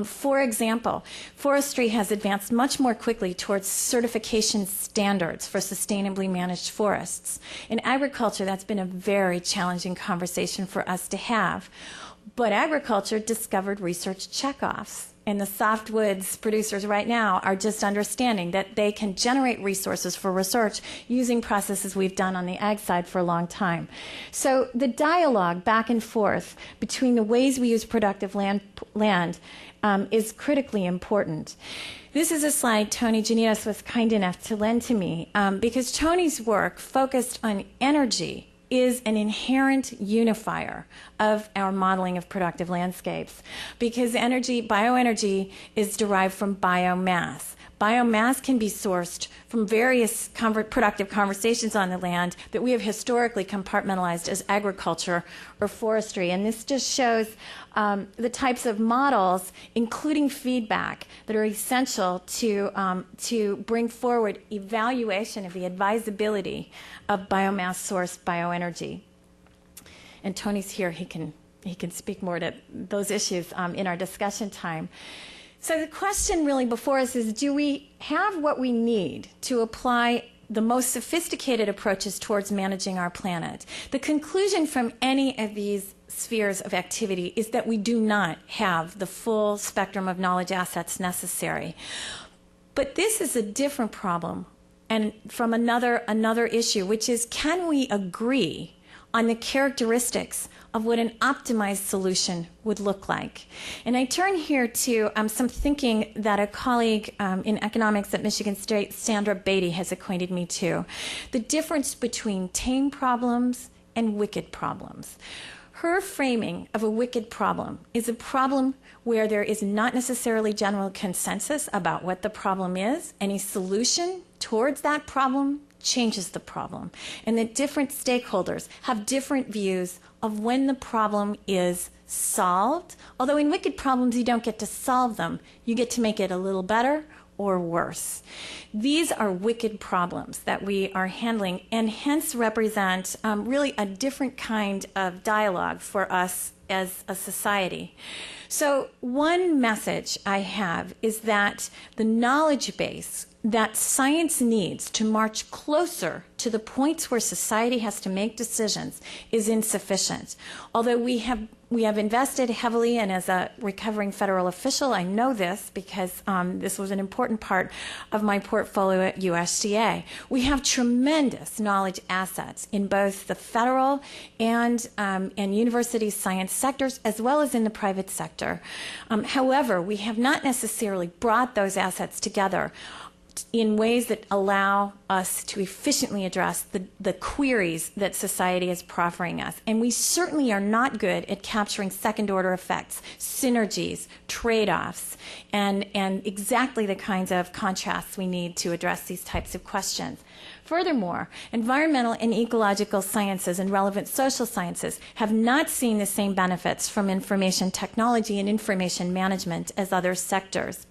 For example, forestry has advanced much more quickly towards certification standards for sustainably managed forests. In agriculture, that's been a very challenging conversation for us to have. But agriculture discovered research checkoffs. And the softwoods producers right now are just understanding that they can generate resources for research using processes we've done on the ag side for a long time. So the dialogue back and forth between the ways we use productive land is critically important. This is a slide Tony Janitas was kind enough to lend to me because Tony's work focused on energy is an inherent unifier of our modeling of productive landscapes because bioenergy is derived from biomass. Biomass can be sourced from various productive conversations on the land that we have historically compartmentalized as agriculture or forestry. And this just shows the types of models, including feedback, that are essential to bring forward evaluation of the advisability of biomass-sourced bioenergy. And Tony's here. He can speak more to those issues in our discussion time. So the question really before us is, do we have what we need to apply the most sophisticated approaches towards managing our planet. The conclusion from any of these spheres of activity is that we do not have the full spectrum of knowledge assets necessary. But this is a different problem, and from another issue, which is, can we agree on the characteristics of what an optimized solution would look like? And I turn here to some thinking that a colleague in economics at Michigan State, Sandra Beatty, has acquainted me to. The difference between tame problems and wicked problems. Her framing of a wicked problem is a problem where there is not necessarily general consensus about what the problem is. Any solution towards that problem changes the problem, and that different stakeholders have different views of when the problem is solved. Although in wicked problems you don't get to solve them, you get to make it a little better or worse. These are wicked problems that we are handling, and hence represent really a different kind of dialogue for us as a society. So one message I have is that the knowledge base that science needs to march closer to the points where society has to make decisions is insufficient. Although we have invested heavily, and as a recovering federal official, I know this because this was an important part of my portfolio at USDA. We have tremendous knowledge assets in both the federal and university science sectors, as well as in the private sector. However, we have not necessarily brought those assets together in ways that allow us to efficiently address the queries that society is proffering us. And we certainly are not good at capturing second-order effects, synergies, trade-offs, and exactly the kinds of contrasts we need to address these types of questions. Furthermore, environmental and ecological sciences and relevant social sciences have not seen the same benefits from information technology and information management as other sectors.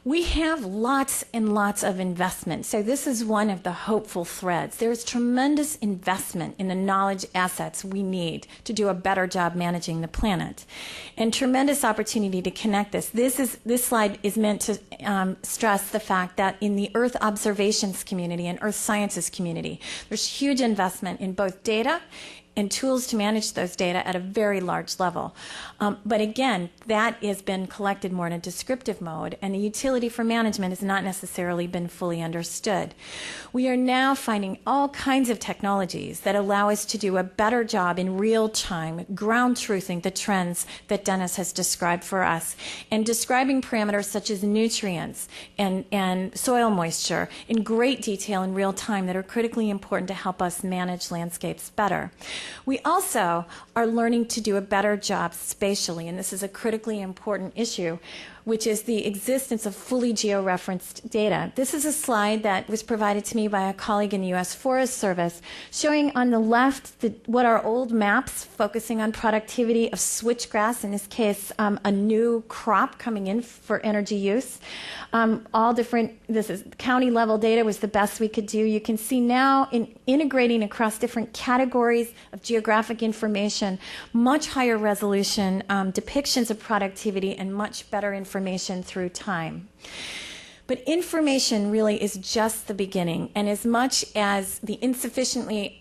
We have lots and lots of investment. So this is one of the hopeful threads. There's tremendous investment in the knowledge assets we need to do a better job managing the planet, and tremendous opportunity to connect this. This slide is meant to stress the fact that in the Earth observations community and Earth sciences community, there's huge investment in both data and tools to manage those data at a very large level. But again, that has been collected more in a descriptive mode, and the utility for management has not necessarily been fully understood. We are now finding all kinds of technologies that allow us to do a better job in real time, ground truthing the trends that Dennis has described for us, and describing parameters such as nutrients and soil moisture in great detail in real time that are critically important to help us manage landscapes better. We also are learning to do a better job spatially, and this is a critically important issue, which is the existence of fully georeferenced data. This is a slide that was provided to me by a colleague in the U.S. Forest Service, showing on the left what are old maps focusing on productivity of switchgrass, in this case a new crop coming in for energy use. All different, this is county level data was the best we could do. You can see now in integrating across different categories of geographic information, much higher resolution depictions of productivity and much better information through time. But information really is just the beginning, and as much as the insufficiency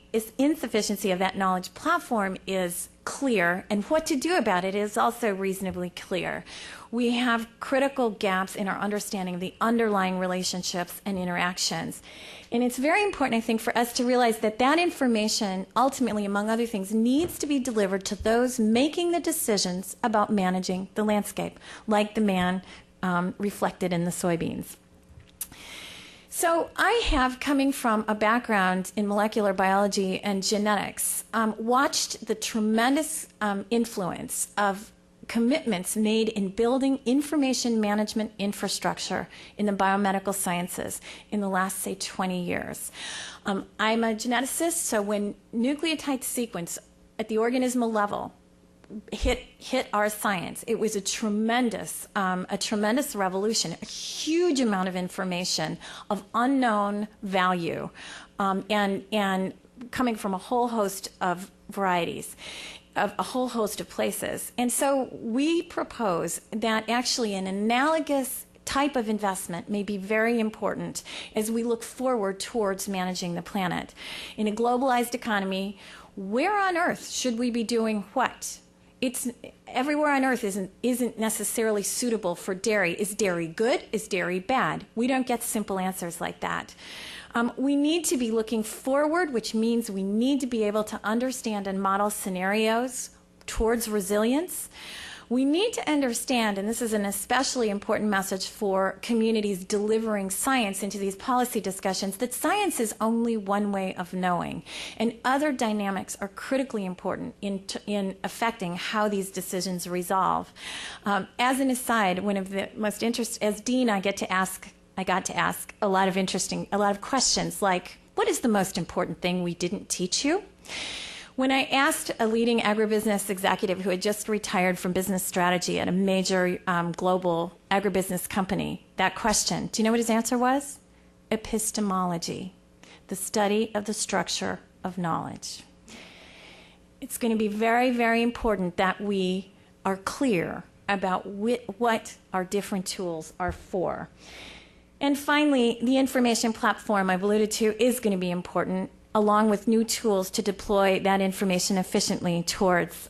of that knowledge platform is clear, and what to do about it is also reasonably clear, we have critical gaps in our understanding of the underlying relationships and interactions. And it's very important, I think, for us to realize that that information, ultimately, among other things, needs to be delivered to those making the decisions about managing the landscape, like the man reflected in the soybeans. So I have, coming from a background in molecular biology and genetics, watched the tremendous influence of commitments made in building information management infrastructure in the biomedical sciences in the last, say, 20 years. I'm a geneticist, so when nucleotide sequence at the organismal level hit our science, it was a tremendous revolution, a huge amount of information of unknown value, and coming from a whole host of varieties, of a whole host of places. And so we propose that actually an analogous type of investment may be very important as we look forward towards managing the planet. In a globalized economy, where on earth should we be doing what? It's everywhere on earth isn't necessarily suitable for dairy. Is dairy good? Is dairy bad? We don't get simple answers like that. We need to be looking forward, which means we need to be able to understand and model scenarios towards resilience. We need to understand, and this is an especially important message for communities delivering science into these policy discussions, that science is only one way of knowing, and other dynamics are critically important in affecting how these decisions resolve. As an aside, one of the most interesting, as dean, I got to ask a lot of questions like, what is the most important thing we didn't teach you? When I asked a leading agribusiness executive who had just retired from business strategy at a major global agribusiness company that question, do you know what his answer was? Epistemology, the study of the structure of knowledge. It's going to be very, very important that we are clear about what our different tools are for. And finally, the information platform I've alluded to is going to be important, along with new tools to deploy that information efficiently towards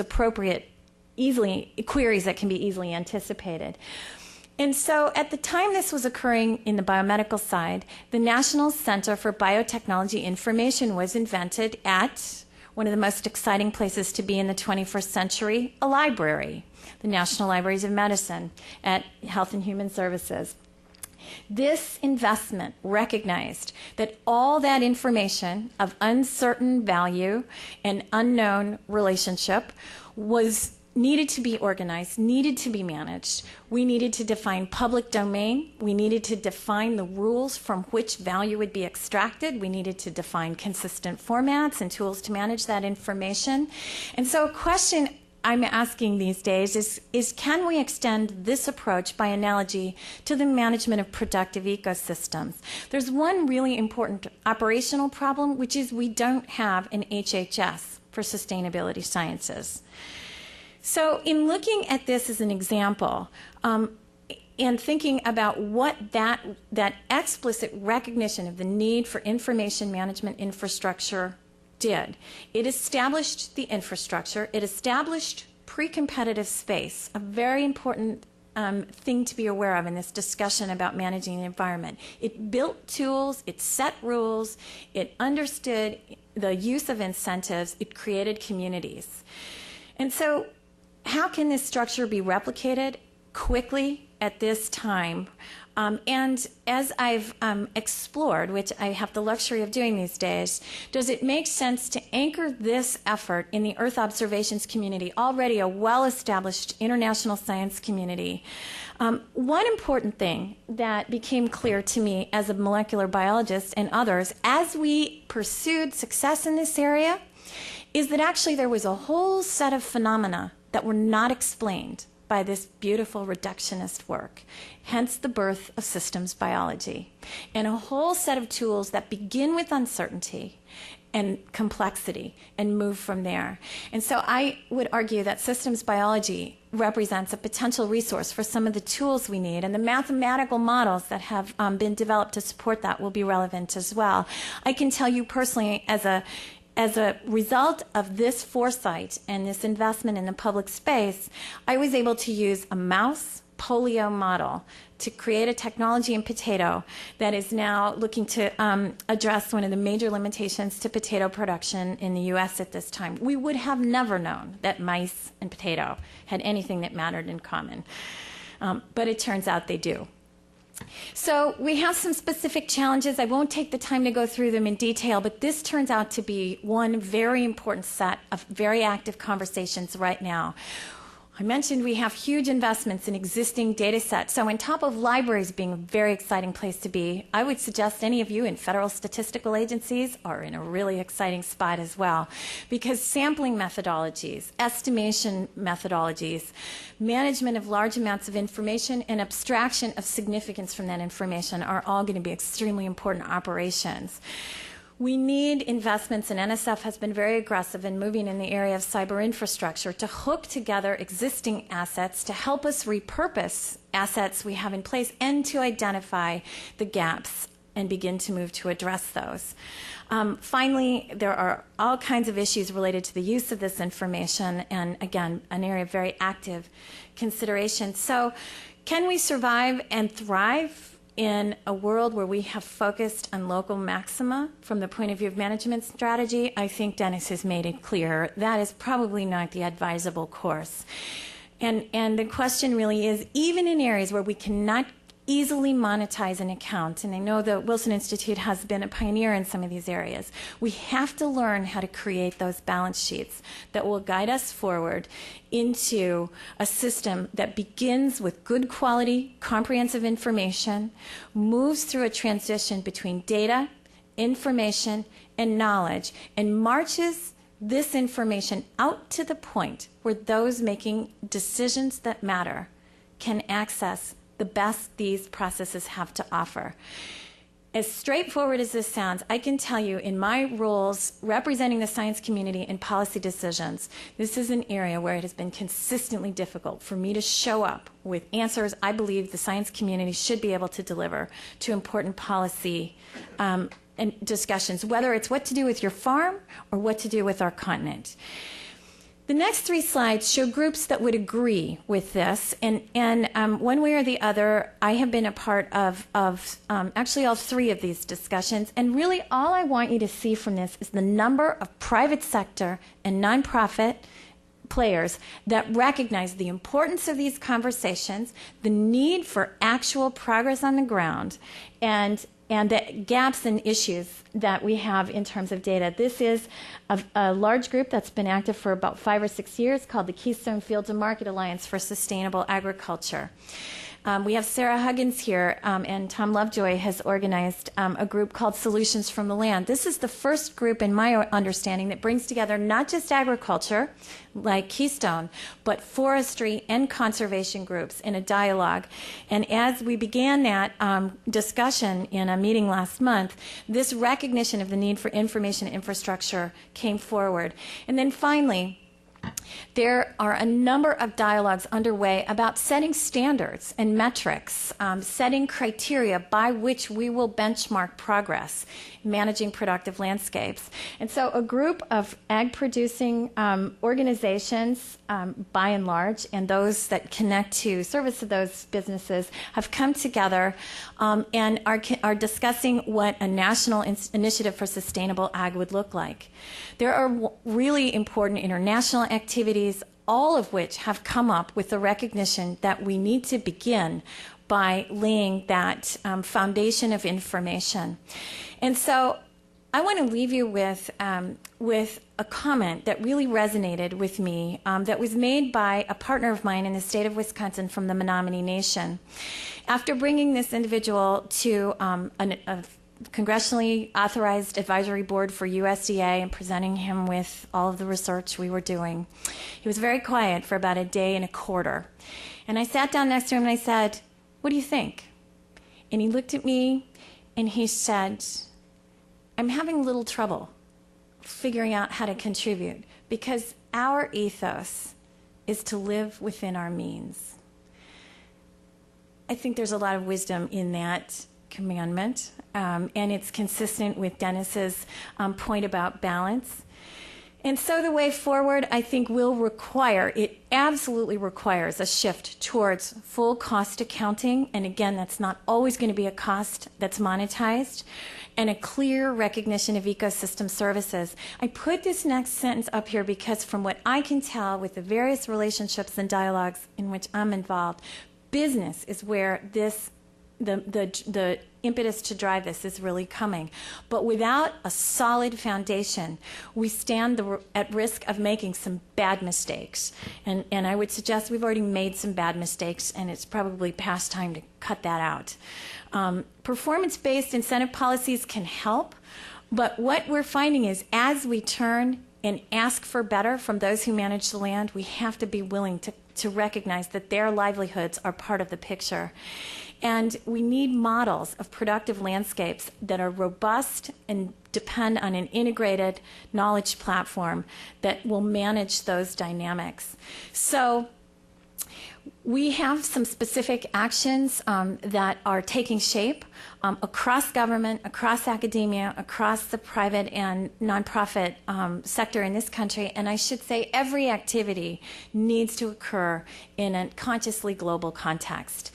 appropriate, queries that can be easily anticipated. And so at the time this was occurring in the biomedical side, the National Center for Biotechnology Information was invented at one of the most exciting places to be in the 21st century, a library, the National Libraries of Medicine at Health and Human Services. This investment recognized that all that information of uncertain value and unknown relationship needed to be organized, needed to be managed. We needed to define public domain. We needed to define the rules from which value would be extracted. We needed to define consistent formats and tools to manage that information. And so a question I'm asking these days is can we extend this approach by analogy to the management of productive ecosystems? There's one really important operational problem, which is we don't have an HHS for sustainability sciences. So in looking at this as an example, and thinking about what that explicit recognition of the need for information management infrastructure did. It established the infrastructure. It established pre-competitive space, a very important thing to be aware of in this discussion about managing the environment. It built tools, it set rules, it understood the use of incentives, it created communities. And so how can this structure be replicated quickly at this time? And as I've explored, which I have the luxury of doing these days, does it make sense to anchor this effort in the Earth observations community, already a well-established international science community? One important thing that became clear to me as a molecular biologist and others as we pursued success in this area is that actually there was a whole set of phenomena that were not explained by this beautiful reductionist work, hence the birth of systems biology, and a whole set of tools that begin with uncertainty and complexity and move from there. And so I would argue that systems biology represents a potential resource for some of the tools we need, and the mathematical models that have been developed to support that will be relevant as well. I can tell you personally, as a result of this foresight and this investment in the public space, I was able to use a mouse polio model to create a technology in potato that is now looking to address one of the major limitations to potato production in the U.S. at this time. We would have never known that mice and potato had anything that mattered in common, but it turns out they do. So we have some specific challenges. I won't take the time to go through them in detail, but this turns out to be one very important set of very active conversations right now. I mentioned we have huge investments in existing data sets. So on top of libraries being a very exciting place to be, I would suggest any of you in federal statistical agencies are in a really exciting spot as well, because sampling methodologies, estimation methodologies, management of large amounts of information, and abstraction of significance from that information are all going to be extremely important operations. We need investments, and NSF has been very aggressive in moving in the area of cyber infrastructure to hook together existing assets to help us repurpose assets we have in place and to identify the gaps and begin to move to address those. Finally, there are all kinds of issues related to the use of this information, and again, an area of very active consideration. So, can we survive and thrive in a world where we have focused on local maxima from the point of view of management strategy? I think Dennis has made it clear that is probably not the advisable course. And the question really is, even in areas where we cannot easily monetize an account, and I know the Wilson Institute has been a pioneer in some of these areas, we have to learn how to create those balance sheets that will guide us forward into a system that begins with good quality, comprehensive information, moves through a transition between data, information, and knowledge, and marches this information out to the point where those making decisions that matter can access the best these processes have to offer. As straightforward as this sounds, I can tell you in my roles representing the science community in policy decisions, this is an area where it has been consistently difficult for me to show up with answers I believe the science community should be able to deliver to important policy and discussions, whether it's what to do with your farm or what to do with our continent. The next three slides show groups that would agree with this, and one way or the other, I have been a part of actually all three of these discussions, and really all I want you to see from this is the number of private sector and nonprofit players that recognize the importance of these conversations, the need for actual progress on the ground, and the gaps and issues that we have in terms of data. This is a large group that's been active for about 5 or 6 years called the Keystone Fields and Market Alliance for Sustainable Agriculture. We have Sarah Huggins here, and Tom Lovejoy has organized a group called Solutions from the Land. This is the first group, in my understanding, that brings together not just agriculture, like Keystone, but forestry and conservation groups in a dialogue. And as we began that discussion in a meeting last month, this recognition of the need for information infrastructure came forward. And then finally, there are a number of dialogues underway about setting standards and metrics, setting criteria by which we will benchmark progress, managing productive landscapes. And so a group of ag-producing organizations, by and large, and those that connect to service of those businesses have come together and are discussing what a national initiative for sustainable ag would look like. There are really important international activities, all of which have come up with the recognition that we need to begin by laying that foundation of information. And so I want to leave you with a comment that really resonated with me that was made by a partner of mine in the state of Wisconsin from the Menominee Nation. After bringing this individual to a congressionally authorized advisory board for USDA and presenting him with all of the research we were doing, he was very quiet for about a day and a quarter. And I sat down next to him and I said, "What do you think?" And he looked at me and he said, "I'm having a little trouble figuring out how to contribute because our ethos is to live within our means." I think there's a lot of wisdom in that commandment, and it's consistent with Dennis's point about balance. And so the way forward, I think, it absolutely requires a shift towards full cost accounting. And again, that's not always going to be a cost that's monetized, and a clear recognition of ecosystem services. I put this next sentence up here because from what I can tell with the various relationships and dialogues in which I'm involved, business is where the impetus to drive this is really coming. But without a solid foundation, we stand at risk of making some bad mistakes. And I would suggest we've already made some bad mistakes, and it's probably past time to cut that out. Performance-based incentive policies can help, but what we're finding is as we turn and ask for better from those who manage the land, we have to be willing to recognize that their livelihoods are part of the picture. And we need models of productive landscapes that are robust and depend on an integrated knowledge platform that will manage those dynamics. So we have some specific actions that are taking shape across government, across academia, across the private and nonprofit sector in this country. And I should say every activity needs to occur in a consciously global context.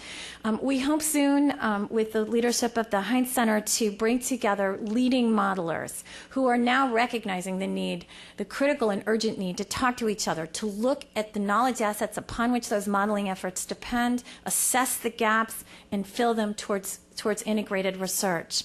We hope soon, with the leadership of the Heinz Center, to bring together leading modelers who are now recognizing the need, the critical and urgent need to talk to each other, to look at the knowledge assets upon which those modeling efforts depend, assess the gaps, and fill them towards integrated research.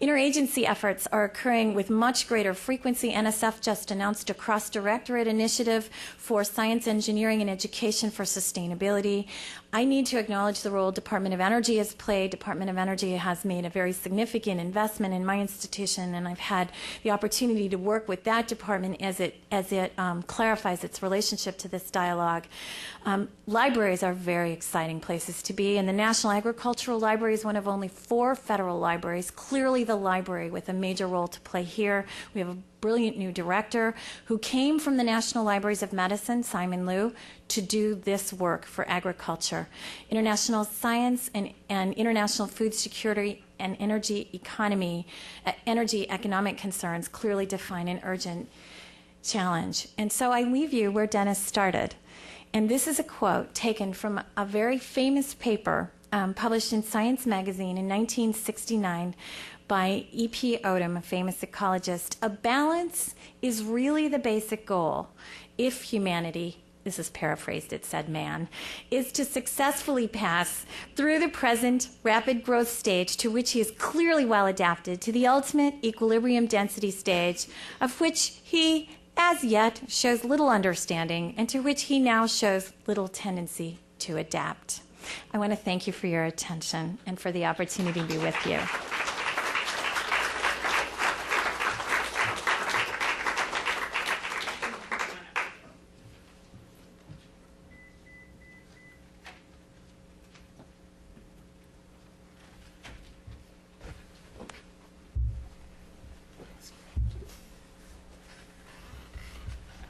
Interagency efforts are occurring with much greater frequency. NSF just announced a cross-directorate initiative for science, engineering, and education for sustainability. I need to acknowledge the role Department of Energy has played. Department of Energy has made a very significant investment in my institution, and I've had the opportunity to work with that department as it clarifies its relationship to this dialogue. Libraries are very exciting places to be, and the National Agricultural Library is one of only 4 federal libraries, clearly the library with a major role to play here. We have a brilliant new director who came from the National Libraries of Medicine, Simon Liu, to do this work for agriculture. International science and international food security and energy economic concerns clearly define an urgent challenge. And so I leave you where Dennis started. And this is a quote taken from a very famous paper published in Science magazine in 1969 by E.P. Odom, a famous ecologist. A balance is really the basic goal if humanity, this is paraphrased, it said man, is to successfully pass through the present rapid growth stage, to which he is clearly well adapted, to the ultimate equilibrium density stage, of which he as yet shows little understanding and to which he now shows little tendency to adapt. I want to thank you for your attention and for the opportunity to be with you.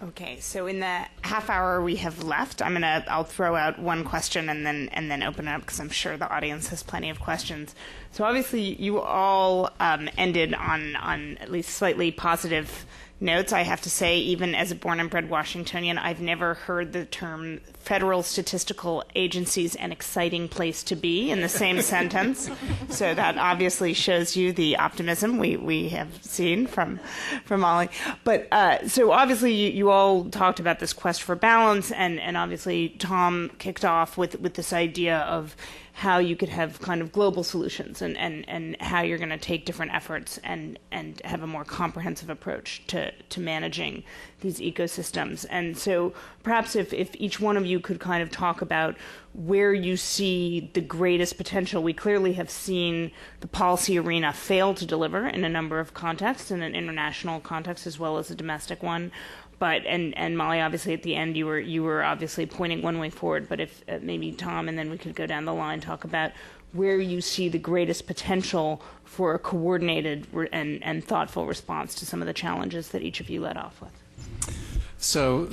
Okay, so in the half hour we have left, I'll throw out one question and then open it up, because I'm sure the audience has plenty of questions. So obviously you all ended on at least slightly positive notes. I have to say, even as a born and bred Washingtonian, I've never heard the term federal statistical agencies an exciting place to be in the same sentence. So that obviously shows you the optimism we have seen from Molly. But so obviously you all talked about this quest for balance, and obviously Tom kicked off with this idea of how you could have kind of global solutions and how you're going to take different efforts and have a more comprehensive approach to managing these ecosystems. And so perhaps if each one of you could kind of talk about where you see the greatest potential. We clearly have seen the policy arena fail to deliver in a number of contexts, in an international context as well as a domestic one. But and Molly, obviously at the end you were obviously pointing one way forward. But if maybe Tom, and then we could go down the line, talk about where you see the greatest potential for a coordinated and thoughtful response to some of the challenges that each of you led off with. So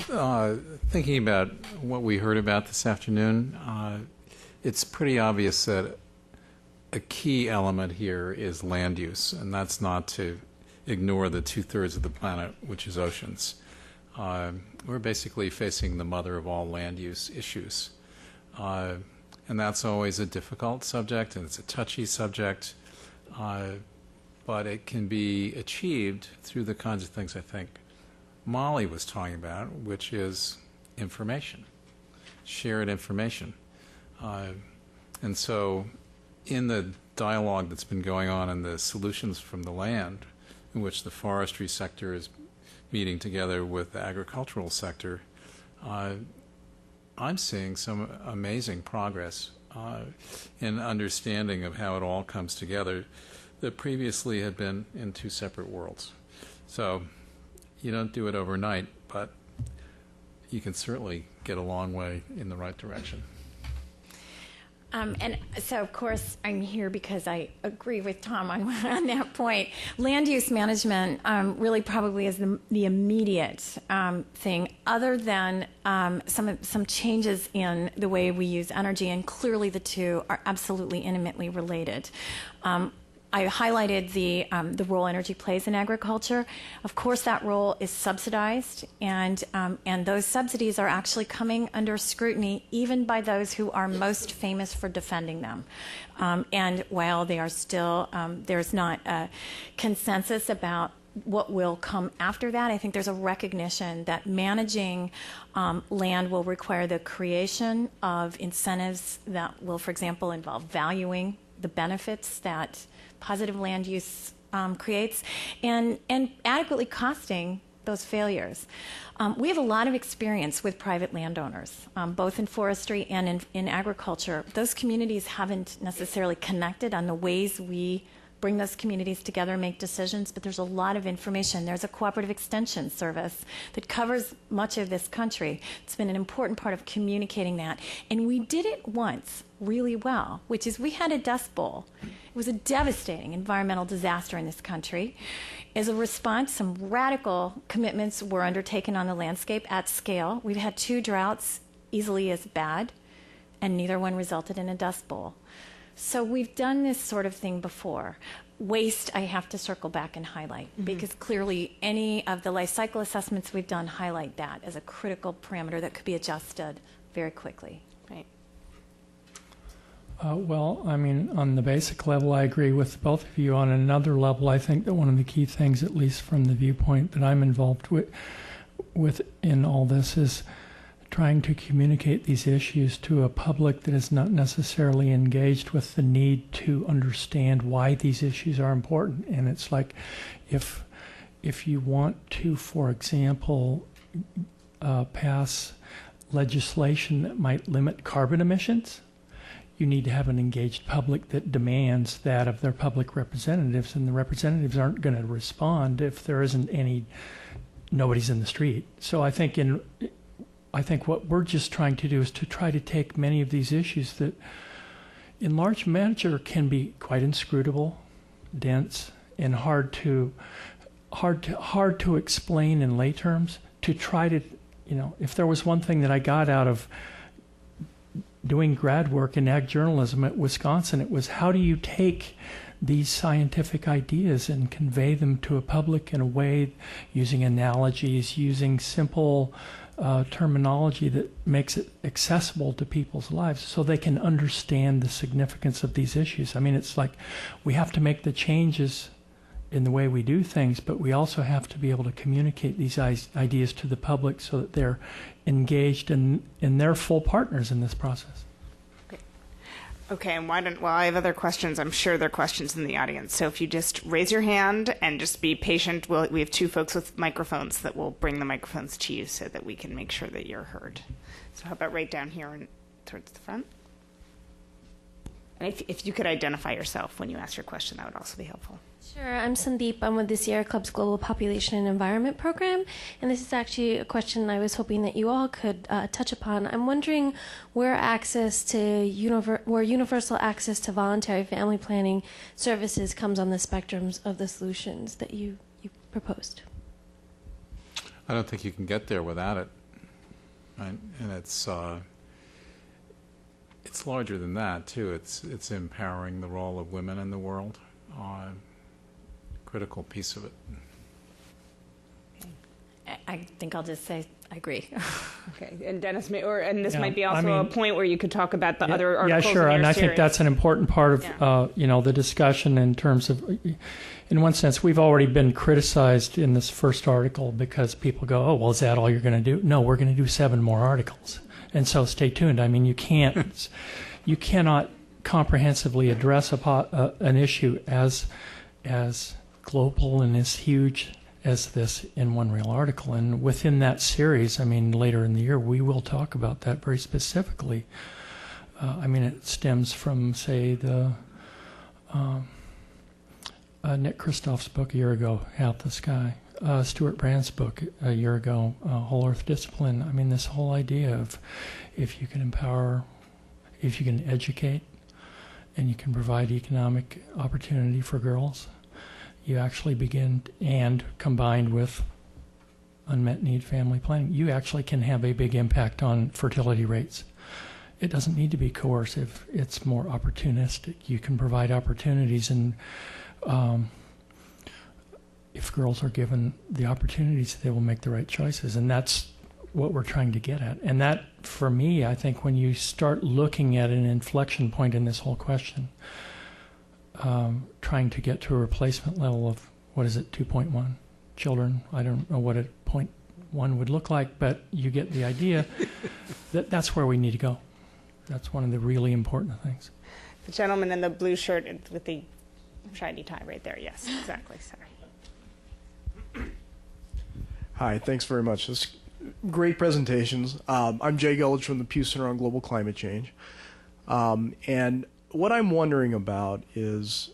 thinking about what we heard about this afternoon, it's pretty obvious that a key element here is land use, and that's not to ignore the 2/3 of the planet, which is oceans. We're basically facing the mother of all land use issues. And that's always a difficult subject, and it's a touchy subject, but it can be achieved through the kinds of things I think Molly was talking about, which is information, shared information. And so in the dialogue that's been going on in the solutions from the land, in which the forestry sector is meeting together with the agricultural sector, I'm seeing some amazing progress in understanding of how it all comes together that previously had been in two separate worlds. So you don't do it overnight, but you can certainly get a long way in the right direction. And so, of course, I'm here because I agree with Tom on that point. Land use management really probably is the immediate thing, other than some changes in the way we use energy, and clearly the two are absolutely intimately related. I highlighted the role energy plays in agriculture. Of course, that role is subsidized, and those subsidies are actually coming under scrutiny, even by those who are most famous for defending them. And while they are still, there's not a consensus about what will come after that, I think there's a recognition that managing land will require the creation of incentives that will, for example, involve valuing the benefits that positive land use creates, and adequately costing those failures. We have a lot of experience with private landowners, both in forestry and in agriculture. Those communities haven't necessarily connected on the ways we bring those communities together and make decisions, but there's a lot of information. There's a cooperative extension service that covers much of this country. It's been an important part of communicating that. And we did it once really well, which is we had a Dust Bowl. It was a devastating environmental disaster in this country. As a response, some radical commitments were undertaken on the landscape at scale. We've had 2 droughts easily as bad, and neither one resulted in a Dust Bowl. So we've done this sort of thing before. Waste, I have to circle back and highlight, because clearly any of the life cycle assessments we've done highlight that as a critical parameter that could be adjusted very quickly. Right. Well, I mean, on the basic level, I agree with both of you. On another level, I think that one of the key things, at least from the viewpoint that I'm involved with in all this, is trying to communicate these issues to a public that is not necessarily engaged with the need to understand why these issues are important. And it's like, if you want to, for example, pass legislation that might limit carbon emissions, you need to have an engaged public that demands that of their public representatives, and the representatives aren't going to respond if there isn't nobody's in the street. So I think what we're just trying to do is to try to take many of these issues that in large measure can be quite inscrutable, dense, and hard to explain in lay terms, to try to, if there was one thing that I got out of doing grad work in ag journalism at Wisconsin, it was how do you take these scientific ideas and convey them to a public in a way using analogies, using simple terminology that makes it accessible to people's lives so they can understand the significance of these issues. I mean, it's like we have to make the changes in the way we do things, but we also have to be able to communicate these ideas to the public so that they're engaged and they're full partners in this process. Okay, and while I have other questions, I'm sure there are questions in the audience. So if you just raise your hand and just be patient, we have 2 folks with microphones that will bring the microphones to you so that we can make sure that you're heard. So how about right down here and towards the front? And if you could identify yourself when you ask your question, that would also be helpful. Sure. I'm Sandeep. I'm with the Sierra Club's Global Population and Environment Program. And this is actually a question I was hoping that you all could touch upon. I'm wondering where universal access to voluntary family planning services comes on the spectrums of the solutions that you proposed. I don't think you can get there without it. Right? And it's larger than that, too. It's empowering the role of women in the world. Critical piece of it. I think I'll just say I agree. Okay, and Dennis, this might be also a point where you could talk about the other articles. Yeah, sure, in your and I series. think that's an important part of the discussion in terms of, in one sense, we've already been criticized in this first article because people go, oh, well, is that all you're going to do? No, we're going to do 7 more articles, and so stay tuned. I mean, you cannot comprehensively address an issue as global and as huge as this in one real article. And within that series, I mean, later in the year, we will talk about that very specifically. I mean, it stems from, say, the Nick Kristoff's book a year ago, Half the Sky, Stuart Brand's book a year ago, Whole Earth Discipline. I mean, this whole idea of if you can empower if you can educate and you can provide economic opportunity for girls, you actually begin, and combined with unmet need family planning, you actually can have a big impact on fertility rates. It doesn't need to be coercive. It's more opportunistic. You can provide opportunities, and if girls are given the opportunities, they will make the right choices, and that's what we're trying to get at. And that, for me, I think when you start looking at an inflection point in this whole question, trying to get to a replacement level of, what is it, 2.1 children? I don't know what a 0.1 would look like, but you get the idea. That's where we need to go. That's one of the really important things. The gentleman in the blue shirt with the shiny tie right there. Yes, exactly. Sorry. Hi, thanks very much. This great presentations. I'm Jay Gulledge from the Pew Center on Global Climate Change. And what I'm wondering about is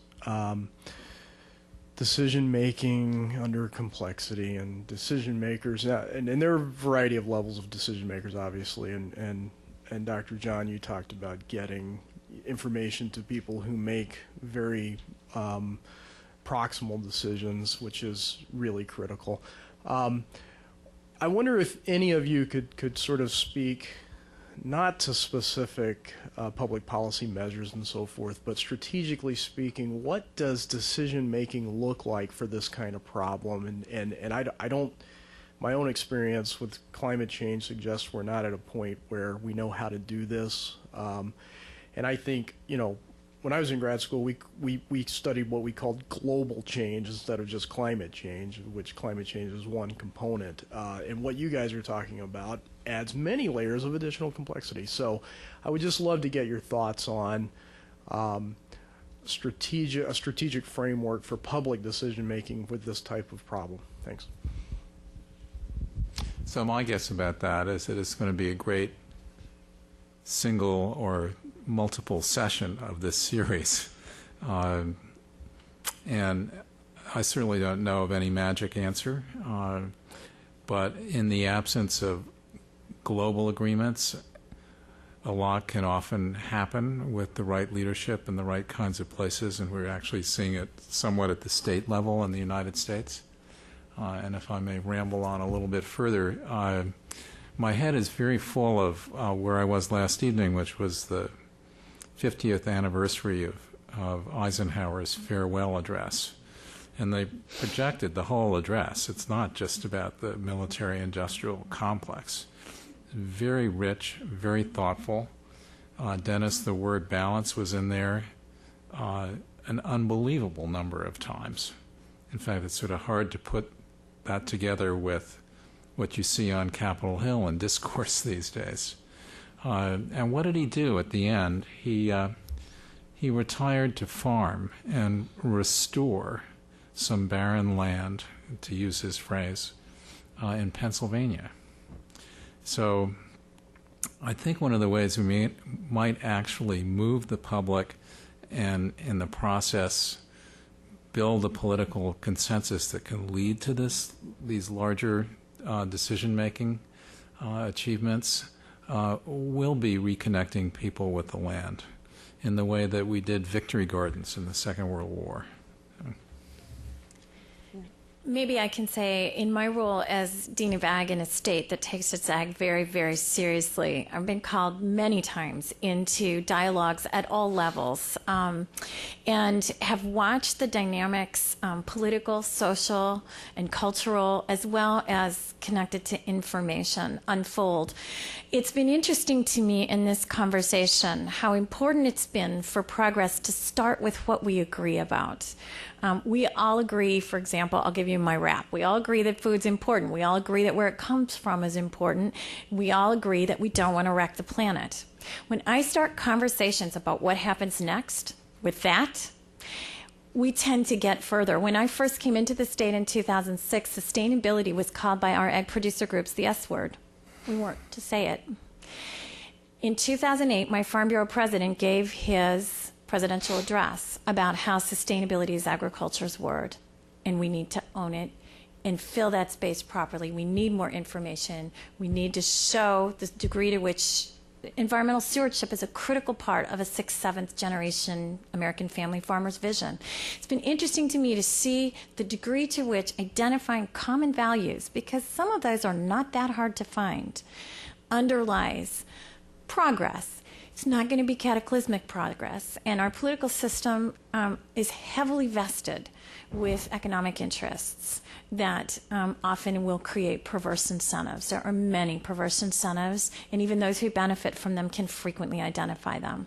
decision-making under complexity and decision makers. And there are a variety of levels of decision makers, obviously. And Dr. Jahn, you talked about getting information to people who make very proximal decisions, which is really critical. I wonder if any of you could sort of speak not to specific public policy measures and so forth, but strategically speaking, what does decision making look like for this kind of problem? And I don't, my own experience with climate change suggests we're not at a point where we know how to do this. And I think, you know, when I was in grad school, we studied what we called global change instead of just climate change, which climate change is one component. And what you guys are talking about adds many layers of additional complexity. So I would just love to get your thoughts on a strategic framework for public decision making with this type of problem. Thanks. So my guess about that is that it's going to be a great single or multiple session of this series. And I certainly don't know of any magic answer, but in the absence of global agreements, a lot can often happen with the right leadership in the right kinds of places, and we're actually seeing it somewhat at the state level in the United States. And if I may ramble on a little bit further, my head is very full of where I was last evening, which was the 50th anniversary of Eisenhower's farewell address. And they projected the whole address. It's not just about the military-industrial complex. Very rich, very thoughtful. Dennis, the word balance was in there an unbelievable number of times. In fact, it's sort of hard to put that together with what you see on Capitol Hill in discourse these days. And what did he do at the end? He retired to farm and restore some barren land, to use his phrase, in Pennsylvania. So I think one of the ways we might actually move the public and in the process build a political consensus that can lead to these larger decision-making achievements will be reconnecting people with the land in the way that we did victory gardens in the Second World War. Maybe I can say, in my role as Dean of Ag in a state that takes its ag very, very seriously, I've been called many times into dialogues at all levels and have watched the dynamics, political, social, and cultural, as well as connected to information, unfold. It's been interesting to me in this conversation how important it's been for progress to start with what we agree about. We all agree, for example, I'll give you my wrap. We all agree that food's important. We all agree that where it comes from is important. We all agree that we don't want to wreck the planet. When I start conversations about what happens next with that, we tend to get further. When I first came into the state in 2006, sustainability was called by our ag producer groups the S word. We weren't to say it. In 2008, my Farm Bureau president gave his presidential address about how sustainability is agriculture's word, and we need to own it and fill that space properly. We need more information. We need to show the degree to which environmental stewardship is a critical part of a 6th, 7th generation American family farmer's vision. It's been interesting to me to see the degree to which identifying common values, because some of those are not that hard to find, underlies progress. It's not going to be cataclysmic progress, and our political system is heavily vested with economic interests that often will create perverse incentives. There are many perverse incentives, and even those who benefit from them can frequently identify them.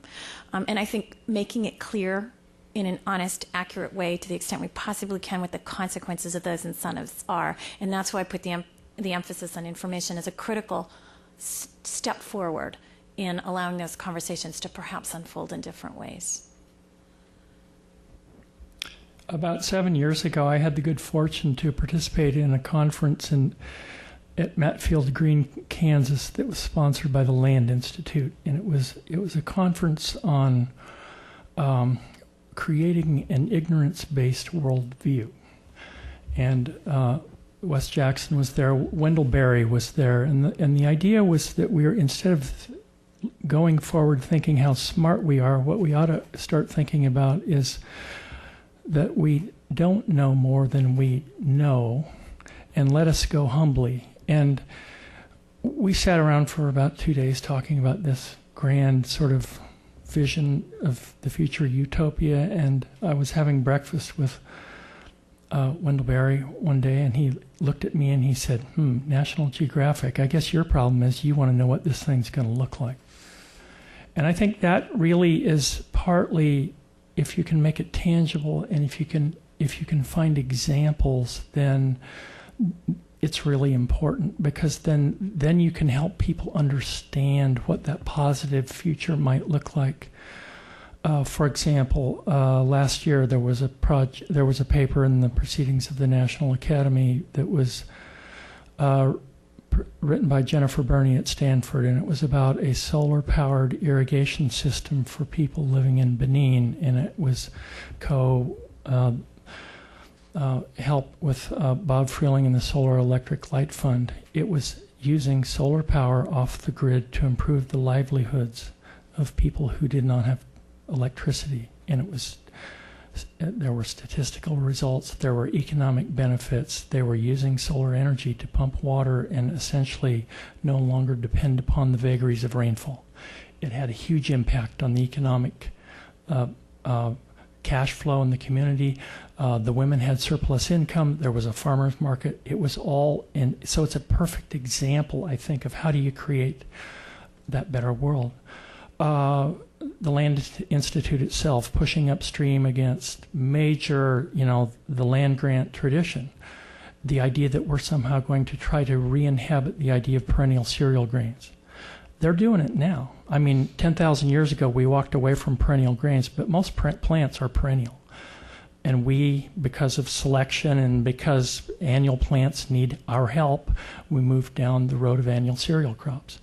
And I think making it clear in an honest, accurate way to the extent we possibly can what the consequences of those incentives are, and that's why I put the emphasis on information as a critical step forward in allowing those conversations to perhaps unfold in different ways. About 7 years ago, I had the good fortune to participate in a conference at Matfield Green, Kansas, that was sponsored by the Land Institute, and it was a conference on creating an ignorance-based worldview. And Wes Jackson was there, Wendell Berry was there, and the idea was that we were, instead of going forward thinking how smart we are, what we ought to start thinking about is that we don't know more than we know, and let us go humbly. And we sat around for about 2 days talking about this grand sort of vision of the future utopia, and I was having breakfast with Wendell Berry one day, and he looked at me and he said, National Geographic, I guess your problem is you want to know what this thing's going to look like. And I think that really is partly, if you can make it tangible and if you can find examples, then it's really important, because then you can help people understand what that positive future might look like. For example, last year there was a paper in the Proceedings of the National Academy that was written by Jennifer Burney at Stanford, and it was about a solar-powered irrigation system for people living in Benin, and it was help with Bob Freeling and the Solar Electric Light Fund. It was using solar power off the grid to improve the livelihoods of people who did not have electricity, and there were statistical results, there were economic benefits. They were using solar energy to pump water and essentially no longer depend upon the vagaries of rainfall. It had a huge impact on the economic cash flow in the community. The women had surplus income. There was a farmer's market. It was all in. So it's a perfect example, I think, of how do you create that better world. The Land Institute itself pushing upstream against major, the land grant tradition. The idea that we're somehow going to try to re-inhabit the idea of perennial cereal grains. They're doing it now. 10,000 years ago, we walked away from perennial grains, but most plants are perennial. And we, because of selection and because annual plants need our help, we moved down the road of annual cereal crops.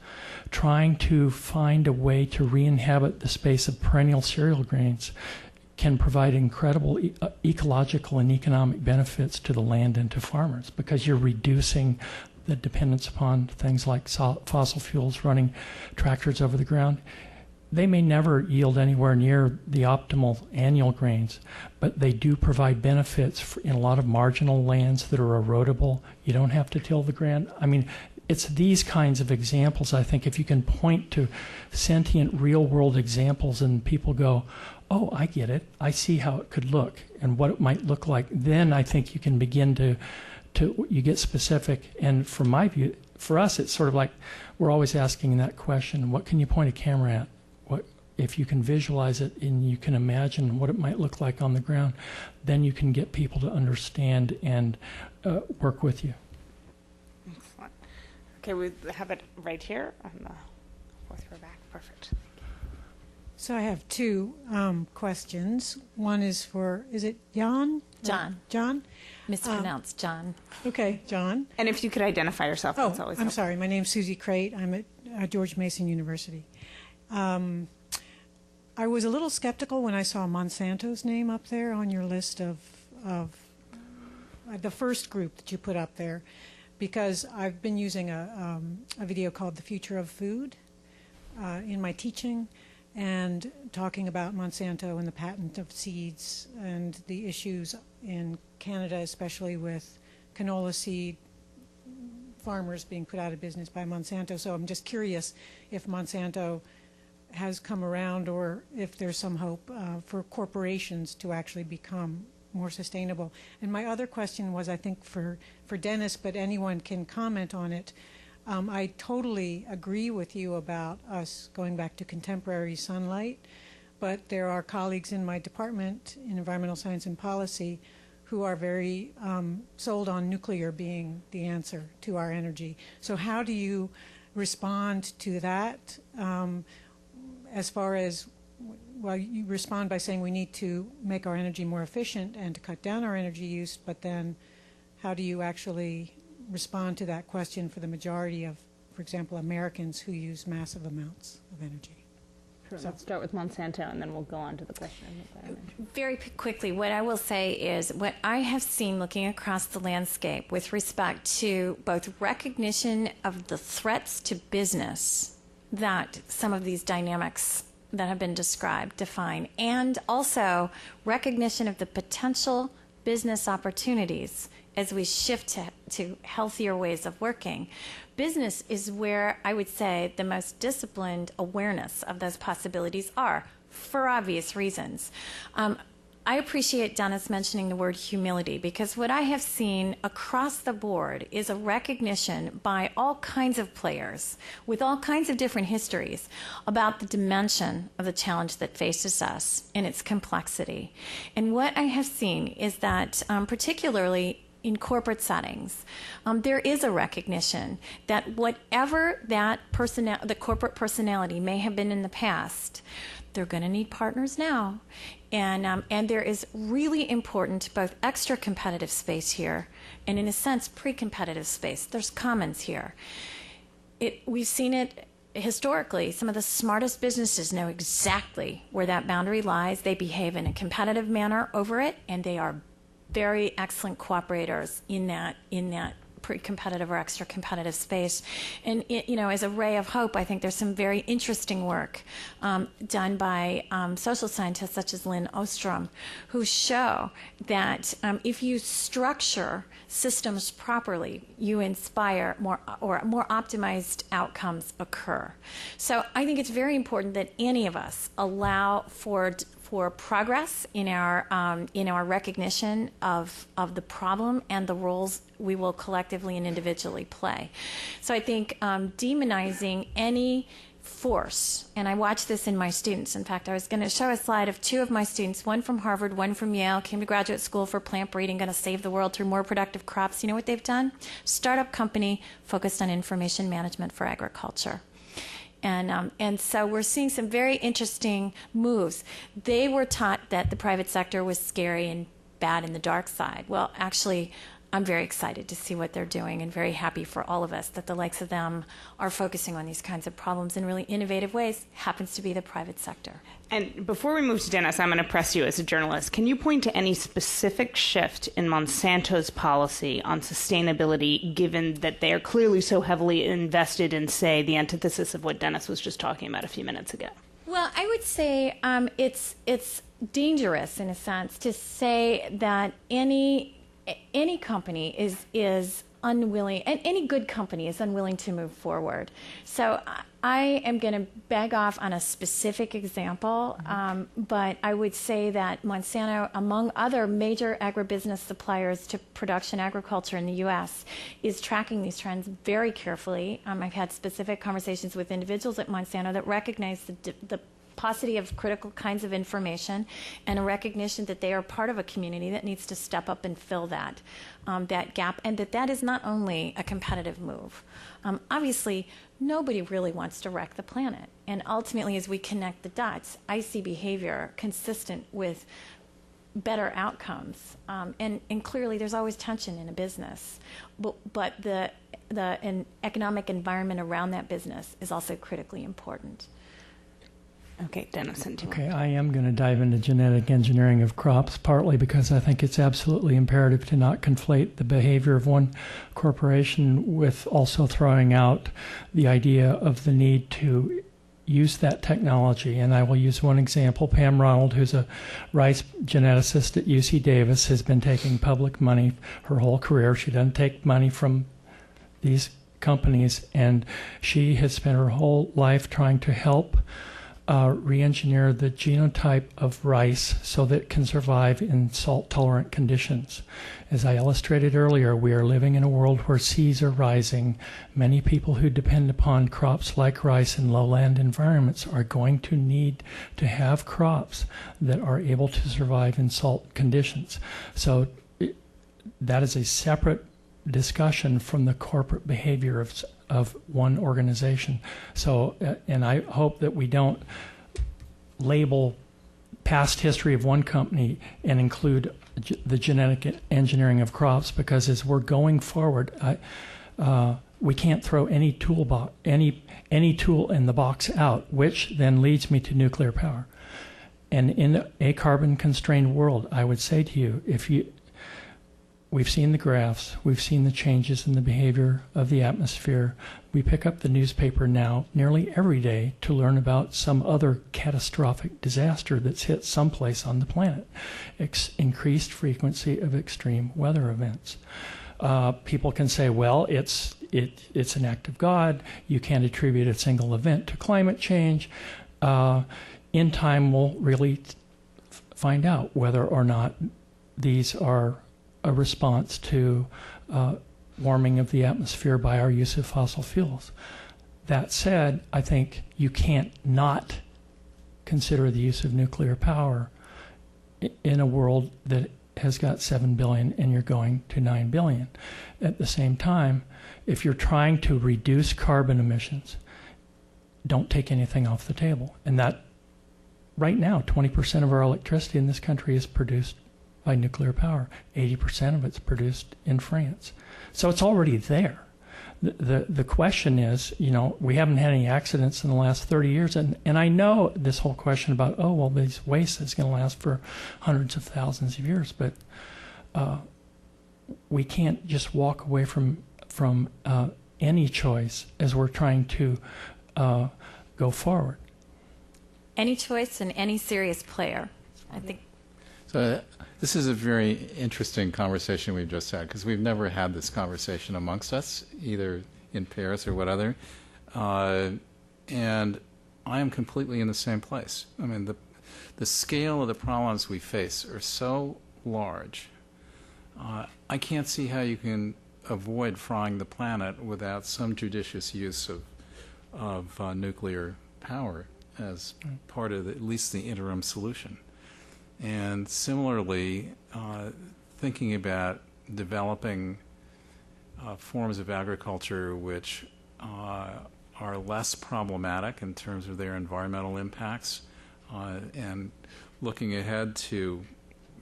Trying to find a way to re-inhabit the space of perennial cereal grains can provide incredible ecological and economic benefits to the land and to farmers, because you're reducing the dependence upon things like fossil fuels, running tractors over the ground. They may never yield anywhere near the optimal annual grains, but they do provide benefits in a lot of marginal lands that are erodible. You don't have to till the ground. It's these kinds of examples, I think, if you can point to sentient, real-world examples and people go, oh, I get it. I see how it could look and what it might look like. Then I think you can begin to you get specific. And from my view, for us, it's sort of like we're always asking that question, what can you point a camera at? If you can visualize it and you can imagine what it might look like on the ground, then you can get people to understand and work with you. Excellent. Okay, we have it right here on the fourth row back. Perfect. So I have two questions. One is for, is it Jan? John. John? Mispronounced, John. Okay, John. And if you could identify yourself, that's always I'm helpful. sorry. My name's Susie Crate. I'm at George Mason University. I was a little skeptical when I saw Monsanto's name up there on your list of the first group that you put up there, because I've been using a video called The Future of Food, in my teaching and talking about Monsanto and the patent of seeds and the issues in Canada, especially with canola seed farmers being put out of business by Monsanto. So I'm just curious if Monsanto has come around or if there's some hope for corporations to actually become more sustainable. And my other question was, I think, for Dennis, but anyone can comment on it. I totally agree with you about us going back to contemporary sunlight, but there are colleagues in my department in environmental science and policy who are very sold on nuclear being the answer to our energy. So how do you respond to that as far as, well, you respond by saying we need to make our energy more efficient and to cut down our energy use, but then how do you actually respond to that question for the majority of, for example, Americans who use massive amounts of energy? Sure, let's start with Monsanto, and then we'll go on to the question. Very quickly, what I will say is what I have seen looking across the landscape with respect to both recognition of the threats to business that some of these dynamics that have been described define, and also recognition of the potential business opportunities as we shift to healthier ways of working. Business is where I would say the most disciplined awareness of those possibilities are, for obvious reasons. I appreciate Dennis mentioning the word humility, because what I have seen across the board is a recognition by all kinds of players with all kinds of different histories about the dimension of the challenge that faces us and its complexity. And what I have seen is that particularly in corporate settings, there is a recognition that whatever that the corporate personality may have been in the past, they're going to need partners now. And there is really important both extra competitive space here and, in a sense, pre-competitive space. There's commons here. We've seen it historically. Some of the smartest businesses know exactly where that boundary lies. They behave in a competitive manner over it, and they are very excellent cooperators in that pre-competitive or extra competitive space. And as a ray of hope, I think there's some very interesting work done by social scientists such as Lynn Ostrom, who show that if you structure systems properly, you inspire more optimized outcomes occur. So I think it's very important that any of us allow for progress in our recognition of the problem and the roles we will collectively and individually play. So I think demonizing any force, and I watch this in my students. In fact, I was going to show a slide of two of my students, one from Harvard, one from Yale, came to graduate school for plant breeding, going to save the world through more productive crops. You know what they've done? Startup company focused on information management for agriculture. And so we're seeing some very interesting moves. They were taught that the private sector was scary and bad in the dark side. Well, actually, I'm very excited to see what they're doing and very happy for all of us that the likes of them are focusing on these kinds of problems in really innovative ways. Happens to be the private sector. And before we move to Dennis, I'm going to press you as a journalist. Can you point to any specific shift in Monsanto's policy on sustainability, given that they are clearly so heavily invested in, say, the antithesis of what Dennis was just talking about a few minutes ago? Well, I would say it's dangerous, in a sense, to say that any company is unwilling, and any good company is unwilling to move forward. So I am going to beg off on a specific example, but I would say that Monsanto, among other major agribusiness suppliers to production agriculture in the U.S., is tracking these trends very carefully. I've had specific conversations with individuals at Monsanto that recognize the paucity of critical kinds of information and a recognition that they are part of a community that needs to step up and fill that gap, and that is not only a competitive move. Obviously, nobody really wants to wreck the planet, and ultimately, as we connect the dots, I see behavior consistent with better outcomes, and clearly there's always tension in a business, but the economic environment around that business is also critically important. Okay, Dennis. Okay, I am going to dive into genetic engineering of crops, partly because I think it's absolutely imperative to not conflate the behavior of one corporation with also throwing out the idea of the need to use that technology. And I will use one example. Pam Ronald, who's a rice geneticist at UC Davis, has been taking public money her whole career. She doesn't take money from these companies, and she has spent her whole life trying to help re-engineer the genotype of rice so that it can survive in salt-tolerant conditions. As I illustrated earlier, we are living in a world where seas are rising. Many people who depend upon crops like rice in lowland environments are going to need to have crops that are able to survive in salt conditions. So that is a separate discussion from the corporate behavior of one organization. So, and I hope that we don't label past history of one company and include the genetic engineering of crops, because as we're going forward, we can't throw any tool in the box out, which then leads me to nuclear power. And in a carbon-constrained world, I would say to you, we've seen the graphs, we've seen the changes in the behavior of the atmosphere. We pick up the newspaper now nearly every day to learn about some other catastrophic disaster that's hit someplace on the planet. Increased frequency of extreme weather events. People can say, well, it's an act of God. You can't attribute a single event to climate change. In time, we'll really find out whether or not these are a response to warming of the atmosphere by our use of fossil fuels. That said, I think you can't not consider the use of nuclear power in a world that has got 7 billion and you're going to 9 billion. At the same time, if you're trying to reduce carbon emissions, don't take anything off the table. And that, right now, 20% of our electricity in this country is produced by nuclear power. 80% of it's produced in France. So it's already there. The question is, we haven't had any accidents in the last 30 years. And I know this whole question about, this waste is going to last for hundreds of thousands of years. But we can't just walk away from any choice as we're trying to go forward. Any choice and any serious player, I think. So this is a very interesting conversation we've just had, because we've never had this conversation amongst us, either in Paris or whatever. And I am completely in the same place. I mean, the scale of the problems we face are so large. I can't see how you can avoid frying the planet without some judicious use of nuclear power as part of at least the interim solution. And similarly, thinking about developing forms of agriculture which are less problematic in terms of their environmental impacts, and looking ahead to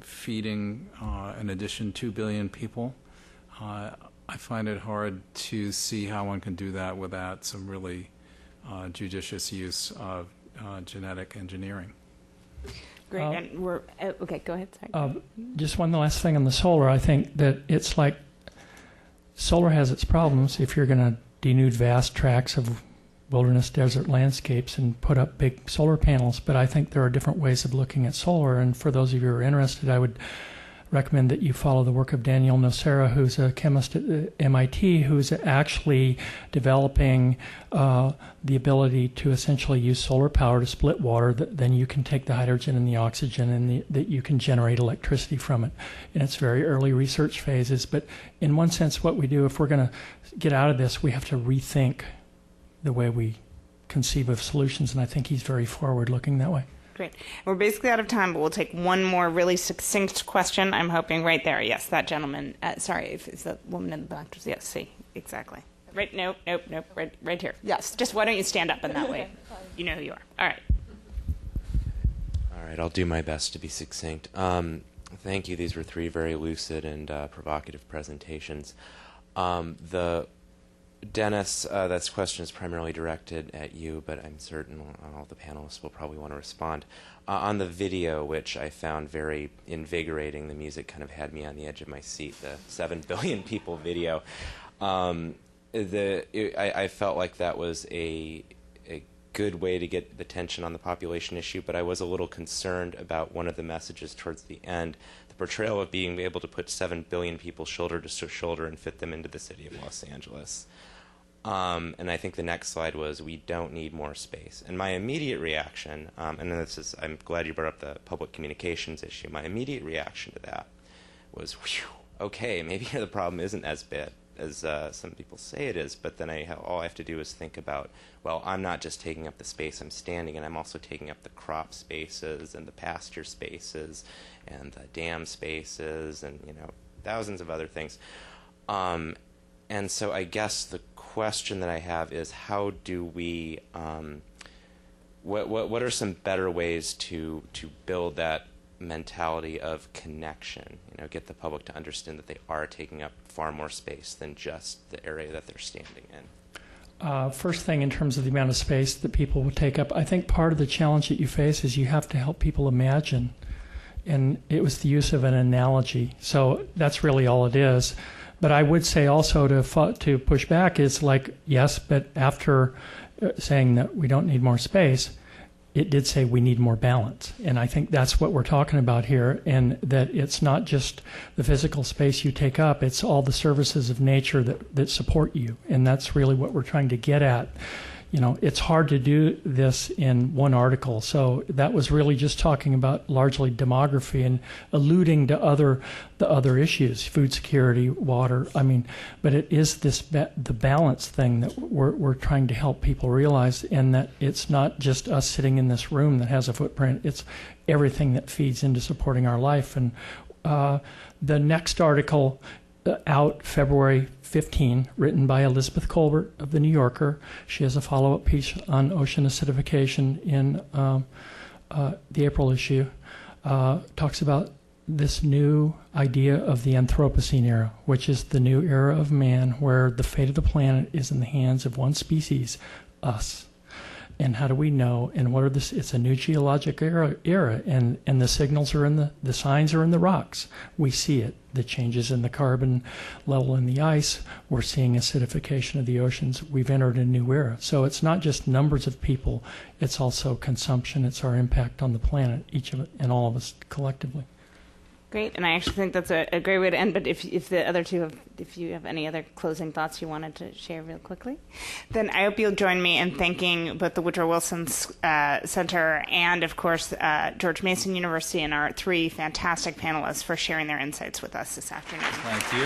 feeding an additional 2 billion people, I find it hard to see how one can do that without some really judicious use of genetic engineering. Great, and we're okay. Go ahead. Sorry. Just one last thing on the solar. I think that it's like solar has its problems. If you're going to denude vast tracts of wilderness desert landscapes and put up big solar panels, but I think there are different ways of looking at solar. And for those of you who are interested, I would recommend that you follow the work of Daniel Nocera, who's a chemist at MIT, who's actually developing the ability to essentially use solar power to split water. Then you can take the hydrogen and the oxygen, and that you can generate electricity from it. In its very early research phases. But in one sense, what we do, if we're going to get out of this, we have to rethink the way we conceive of solutions, and I think he's very forward-looking that way. Great. We're basically out of time, but we'll take one more really succinct question. I'm hoping right there. Yes, that gentleman. Sorry, if it's the woman in the back. Yes, see, exactly. Right, nope. Right here. Yes, just why don't you stand up in that way? You know who you are. All right. All right, I'll do my best to be succinct. Thank you. These were 3 very lucid and provocative presentations. Dennis, that question is primarily directed at you, but I'm certain all the panelists will probably want to respond. On the video, which I found very invigorating, the music kind of had me on the edge of my seat, the 7 billion people video, I felt like that was a good way to get attention on the population issue, but I was a little concerned about one of the messages towards the end, the portrayal of being able to put 7 billion people shoulder to shoulder and fit them into the city of Los Angeles. And I think the next slide was, we don't need more space. And my immediate reaction, and this is, I'm glad you brought up the public communications issue, my immediate reaction to that was, whew, okay, maybe the problem isn't as bad as some people say it is, but then all I have to do is think about, well, I'm not just taking up the space I'm standing in, I'm also taking up the crop spaces and the pasture spaces and the dam spaces and, thousands of other things. And so I guess the question that I have is, how do we, what are some better ways to build that mentality of connection, get the public to understand that they are taking up far more space than just the area that they're standing in? First thing, in terms of the amount of space that people will take up, I think part of the challenge that you face is you have to help people imagine. And it was the use of an analogy. So that's really all it is. But I would say also to push back is like, yes, but after saying that we don't need more space, it did say we need more balance. And I think that's what we're talking about here, and that it's not just the physical space you take up, it's all the services of nature that support you. And that's really what we're trying to get at. It's hard to do this in one article. So that was really just talking about largely demography and alluding to the other issues, food security, water. But it is the balance thing that we're trying to help people realize, and that it's not just us sitting in this room that has a footprint. It's everything that feeds into supporting our life. And the next article out February 15, written by Elizabeth Colbert of The New Yorker. She has a follow-up piece on ocean acidification in the April issue. Talks about this new idea of the Anthropocene era, which is the new era of man, where the fate of the planet is in the hands of one species, us. And how do we know? And what are this? It's a new geologic era, and the signals are in the signs are in the rocks. We see it. The changes in the carbon level in the ice. We're seeing acidification of the oceans. We've entered a new era. So it's not just numbers of people. It's also consumption. It's our impact on the planet, each of it, and all of us collectively. Great, and I actually think that's a great way to end, but if the other two if you have any other closing thoughts you wanted to share real quickly, then I hope you'll join me in thanking both the Woodrow Wilson Center and, of course, George Mason University and our 3 fantastic panelists for sharing their insights with us this afternoon. Thank you.